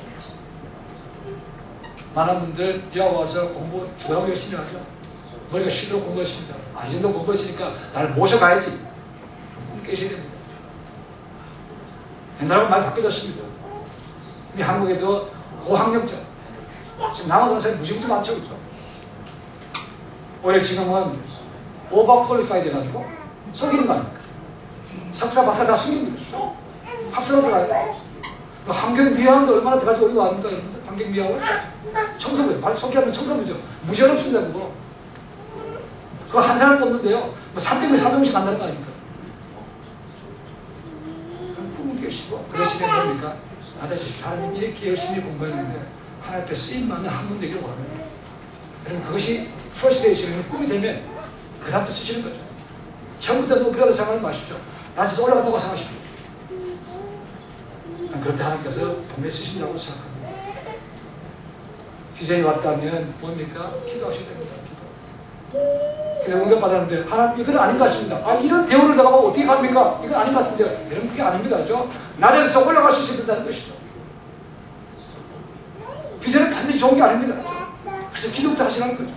많은 분들 유학 와서 공부 주라고 열심히 하죠. 머리가 쉬도록 공부했습니다. 이 정도 공부했으니까 나를 모셔가야지. 꿈 깨셔야 됩니다. 옛날하고 많이 바뀌어졌습니다. 이 한국에도 고학력자 지금 남아도는 사람이 무지무지 많죠. 그렇죠? 오히려 지금은 오버 퀄리파이드 해가지고 속이는 거 아닙니까? 석사, 박사 다 숨깁니다. 학사로 들어가야 돼. 환경미화원도 얼마나 들어가지고 어디가 아닙니까? 환경미화원? 청소부, 바로 속기하면 청소부죠. 무시할 없습니다. 그거 한 사람 뽑는데요. 300명, 400명씩 간다는 거 아닙니까? 꿈을 깨시고 그 대신에 뭡니까? 낮아지십시오. 하나님 이렇게 열심히 공부했는데 하나님 앞에 쓰임받는 한 분 되기를 원합니다. 여러분 그것이 프러스트레이션이 꿈이 되면 그 다음부터 쓰시는 거죠. 처음부터 높이라고 생각하지 마십시오. 낮에서 올라간다고 생각하십시오. 그럴 때 하나님께서 분명히 쓰신다고 생각합니다. 비전이 왔다면 뭡니까? 기도하셔야 됩니다. 기도 응답받았는데 하나님 이건 아닌 것 같습니다. 이런 대우를 나가고 어떻게 합니까? 이건 아닌 것 같은데요. 여러분 그게 아닙니다. 그렇죠? 낮에서 올라갈 수 있어야 된다는 것이죠. 비전은 반드시 좋은 게 아닙니다. 그래서 기도부터 하시라는 거죠.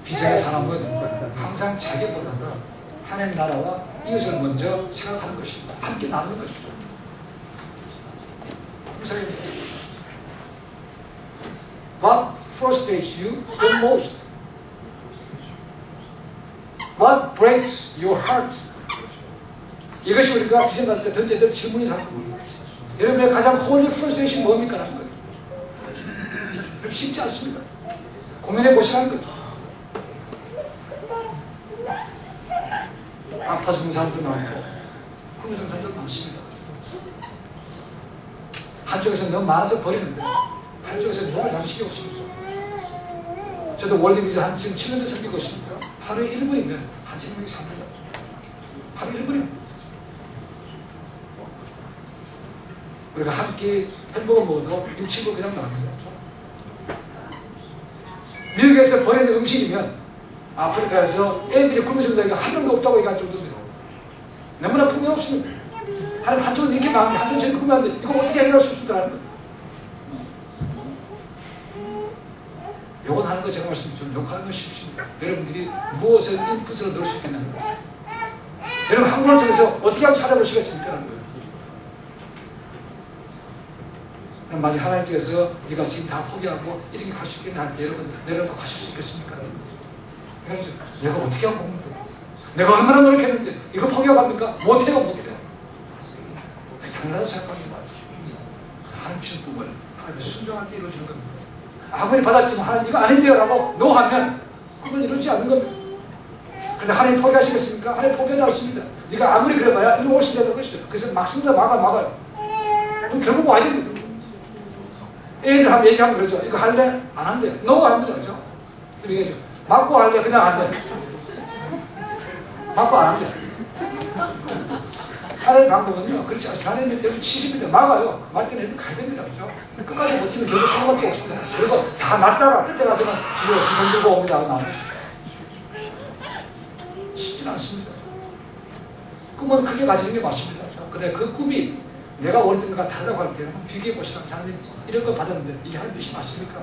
비전의 사람은 항상 자기보다가 하나님 나라와 이것을 먼저 생각하는 것입니다. 함께 나누는 것이죠. What frustrates you the most? What breaks your heart? 이것이 우리가 비전 갈 때 던져야 될 질문이 상입니다. 여러분의 가장 홀리 프러스트레이션이 뭡니까? 라는 거예요. 쉽지 않습니다. 고민해 보시라는 거죠. 아파 죽는 사람도 많고 굶어 죽는 사람도 많습니다. 한쪽에서 너무 많아서 버리는데 한쪽에서 너무 양식이 없습니다. 저도 월드비전 지금 7년째 섬기고 있습니다. 하루에 1분이면 한 10명이 삽니다. 하루에 1분이면 우리가 한 끼 햄버거 먹어도 6, 7분 그냥 나옵니다. 미국에서 보내는 음식이면 아프리카에서 애들이 굶어 죽는다니까 한 명도 없다고 얘기할 정도입니다. 너무나 풍요롭습니다. 하나님 한쪽은 이렇게 많은데 한쪽은 굶으면 안 돼. 이거 어떻게 해결할 수 있을까 하는 거예요. 욕은 하는 거 제가 말씀드리면 욕하는 건 쉽습니다. 여러분들이 무엇을 인풋으로 넣을 수 있겠냐는 거예요. 여러분 한국말 쪽에서 어떻게 하면 살아보시겠습니까? 하는 거예요. 그럼 만약 하나님께서 네가 지금 다 포기하고 이렇게 갈 수 있겠냐 할 때 여러분 내려놓고 가실 수 있겠습니까? 그래서 내가 어떻게 하고 먹는데 내가 얼마나 노력했는데 이거 포기하고 갑니까? 못해요. 못해요. 그게 당연하다고 생각합니다. 하나님 주신 꿈을 하나님 순종할 때 이루어지는 겁니다. 아무리 받았지만 하나님 이거 아닌데요 라고 노하면 꿈은 이루어지지 않는 겁니다. 그런데 하나님 포기하시겠습니까? 하나님 포기하지 않습니다. 네가 아무리 그래봐야 일로 오시게 될 것이죠. 그래서 막습니다. 막아요. 결국 와야 됩니다. 애들 하면 얘기하면 그러죠. 이거 할래? 안 한대. 노 합니다. 그죠? 얘기하죠. 맞고 할래? 그냥 안 돼. 맞고 안 한대. 하나의 방법은요, 그렇지 않습니다. 하나님은 여기 70m 막아요. 말 때는 여기 가야 됩니다. 그죠? 끝까지 버티면 결국 소용밖에 없습니다. 그리고 다 맞다가 끝에 가서는 주로 두 손 들고 옵니다. 나오죠. 쉽지는 않습니다. 꿈은 크게 가지는 게 맞습니다. 근데 그 꿈이 내가 원했던 것과 다르다고 할 때는 비교해 보시라. 하나님 이런 거 받았는데 이게 할 뜻이 맞습니까?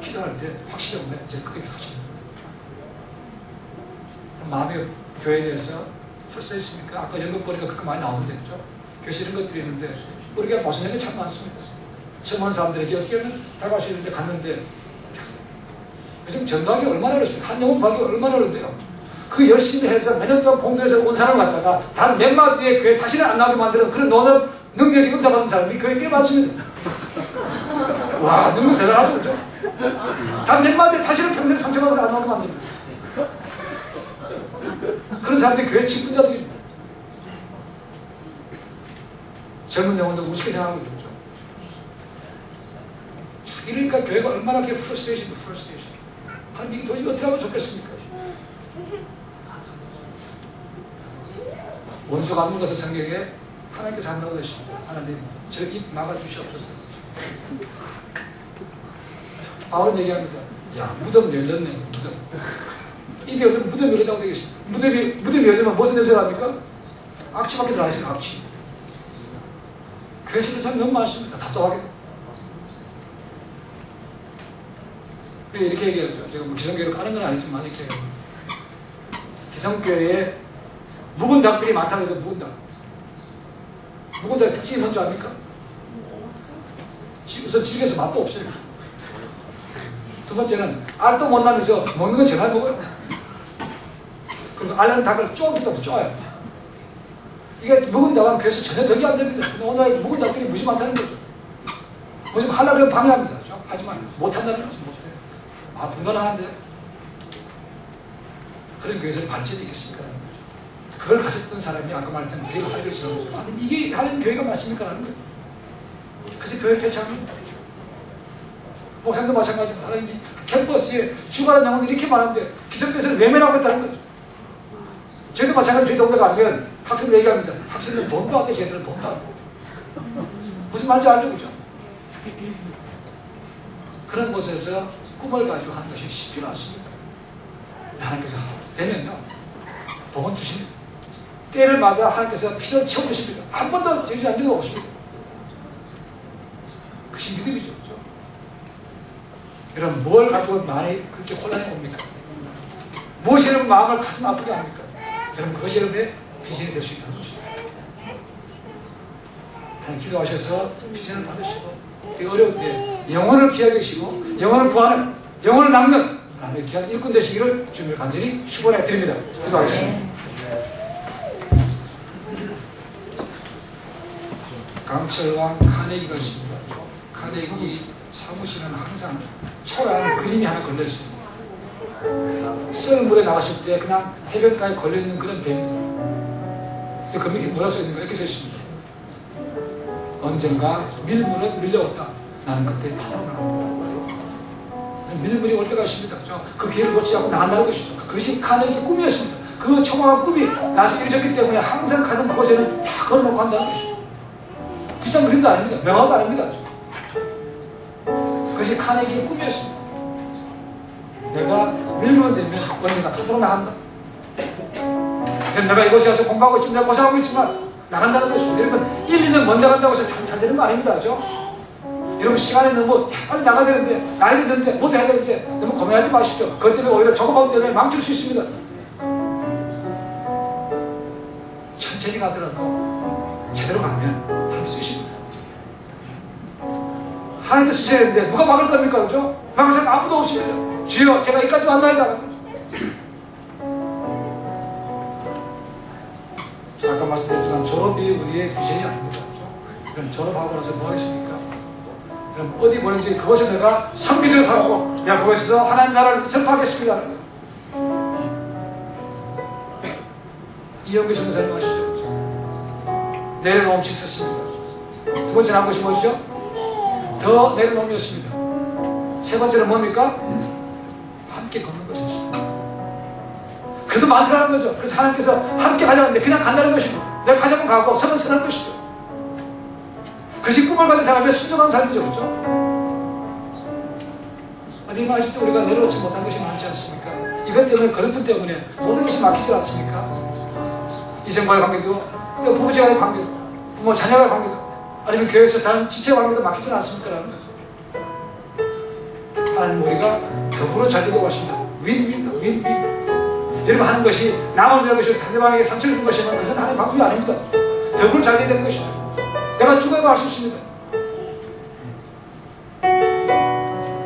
기도할 때 확실히 오면 이제 크게 가십니다. 마음의 교회에 대해서 풀써 있습니까? 아까 연극거리가 그렇게 많이 나오는데, 그죠? 교실 이런 것들이 있는데, 우리가 벗어낸 게 참 많습니다. 처음 온 사람들에게 어떻게 하면 다가갈 수 있는데 갔는데, 요즘 전도하기 얼마나 어렵습니까? 한 영혼 받기 얼마나 어려운데요? 그 열심히 해서 몇 년 동안 공부해서 온 사람을 갖다가 단 몇 마디의 교회 다시는 안 나오게 만드는 그런 논업 능력이 은사받은 사람이 교회에 꽤 많습니다. 와, 능력 대단하죠, 그죠? 단 몇 마디에 다시는 평생 상처받아서 안 나오게 만듭니다. 그런 사람들이 교회 직분자들입니다. 젊은 영혼들 우습게 생각하고 있죠. 이러니까 교회가 얼마나 프러스트레이션. 하나님 이게 도저히 어떻게 하면 좋겠습니까? 원수가 없는 것을 성경에 하나님께서 한다고 하십니다. 하나님 저 입 막아주시옵소서. 바울은 얘기합니다. 야, 무덤 열렸네. 무덤. 입이 열리면 무덤이 열린다고 되겠습니다. 무덤이 열리면 무슨 냄새가 납니까? 악취밖에 들어가 있어요. 악취. 교회에서는 참 너무 많습니다. 답답하게. 이렇게 얘기하죠. 제가 뭐 기성교회를 까는 건 아니지만 이렇게 얘기합니다. 기성교회에 묵은 닭들이 많다고 해서 묵은 닭. 묵은 닭의 특징이 뭔지 압니까? 우선 질겨서 맛도 없어요. 두 번째는 알도 못 나면서 먹는 건 제가 먹어요. 그리고 알는 닭을 쪼기도 쪼아요. 이게 묵은 닭은 그래서 전혀 덕이 안 됩니다. 근데 오늘 묵은 닭들이 무지 많다는 거죠. 뭐지 하려면 방해합니다. 하지만 못한다는 거죠. 못해요. 아, 불가능한데요. 그런 교회에서 발전이 있겠습니까? 그걸 가졌던 사람이 아까 말했던 교회가 하려고 있어요. 아니, 이게 하는 교회가 맞습니까? 라는 거예요. 그래서 교회를 개최합니다. 목사님도 마찬가지입니다. 하나님 캠퍼스에 죽어가는 영혼들이 이렇게 많은데 기성교회에서는 외면하고 있다는 거죠. 저희도 마찬가지로 저희 동네 가면 학생들 얘기합니다. 학생들은 돈도 안 돼, 쟤들은 돈도 안 돼. 무슨 말인지 알죠, 그죠? 그런 곳에서 꿈을 가지고 하는 것이 쉽지 않습니다. 하나님께서 되면요, 복은 주십니다. 때를 맞아 하나님께서 피를 채워주십니다. 한 번도 제주한 적은 없습니다. 그것이 믿음이죠. 그렇죠? 여러분, 뭘 가지고 많이 그렇게 혼란이 옵니까? 무엇이 여러분 마음을 가슴 아프게 합니까? 여러분, 그것이 여러분의 비전이 될 수 있다는 것입니다. 하나님 기도하셔서 비전을 받으시고, 어려울 때 영혼을 귀하게 하시고, 영혼을 구하는, 영혼을 낚는 하나님의 귀한 일꾼 되시기를 주님을 간절히 축원해 드립니다. 기도하겠습니다. 강철왕 카네기가 있습니다. 카네기 사무실은 항상 초라한 그림이 하나 걸려 있습니다. 썰 물에 나갔을 때 그냥 해변가에 걸려 있는 그런 뱀입니다. 근데 거기에 뭐라 써 있는 거 이렇게 써 있습니다. 언젠가 밀물은 밀려왔다. 나는 그때 바다로 나간다. 밀물이 올 때가 있습니다. 그렇죠? 그 기회를 놓치지 않고 나간다는 것이죠. 그것이 카네기의 꿈이었습니다. 그 초마한 꿈이 나중에 이루어졌기 때문에 항상 가는 그곳에는 다 걸어놓고 한다는 것이죠. 비싼 그림도 아닙니다. 명화도 아닙니다. 그것이 카네기의 꿈이었습니다. 내가 밀면 되면 언젠가 바다로 나간다. 내가 이곳에 와서 공부하고 있지만 내가 고생하고 있지만 나간다는 것이죠. 여러분 1, 2년 못 나간다고 해서 잘 되는 거 아닙니다. 그죠? 여러분 시간이 너무 빨리 나가야 되는데 나이 됐는데 모두 해야 되는데 너무 고민하지 마십시오. 그것 때문에 오히려 조금만 때문에 망칠 수 있습니다. 천천히 가더라도 제대로 가면 할 수 있습니다. 하나님께서 쓰셔야 되는데 누가 막을 겁니까? 그죠? 막을 사람 아무도 없습니다. 주여 제가 여기까지 왔나이다. 아까 말씀드렸지만 졸업이 우리의 비전이 아닙니다. 그럼 졸업하고 나서 뭐 하겠습니까? 그럼 어디 보는지 그곳에 내가 선비를 삼고 내가 그곳에서 하나님 나라를 전파하겠습니다. 이영기 전사님 아시죠? 내려놓은 음식 썼습니다. 두 번째는 한 것이 뭐죠? 더 내려놓은 것입니다. 세 번째는 뭡니까? 함께 걷는 것이었습니다. 그래도 많더라는 거죠. 그래서 하나님께서 함께 가자는데 그냥 간다는 것이고, 내가 가자면 가고 서면 서는 것이죠. 그것이 꿈을 가진 사람의 순종한 삶이죠. 그렇죠? 어디 아직도 우리가 내려놓지 못한 것이 많지 않습니까? 이것 때문에, 그런 때문에 모든 것이 막히지 않습니까? 이성과의 관계도, 또 부부지간의 관계도, 부모 자녀와의 관계도, 아니면 교회에서 다른 지체 관계도 막히지 않습니까? 라는 거죠. 하나님 우리가 더불어 잘 되고 왔습니다. 윈윈. 여러분 하는 것이 남을 위한 것이고 상대방에게 상처를 준 것이면 그것은 하나님의 방법이 아닙니다. 더불어 잘 돼야 되는 것이죠. 내가 죽어야 할 수 있습니다.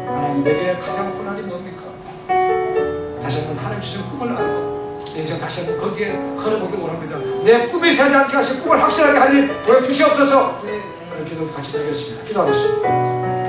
하나님 내게 가장 고난이 뭡니까? 다시 한번 하나님 주신 꿈을 알고 내 인생 다시 한번 거기에 걸어보기를 원합니다. 내 꿈이 새지 않게 하시고 꿈을 확실하게 하니 보여주시옵소서. 그렇게 해서 같이 드리겠습니다. 기도하겠습니다.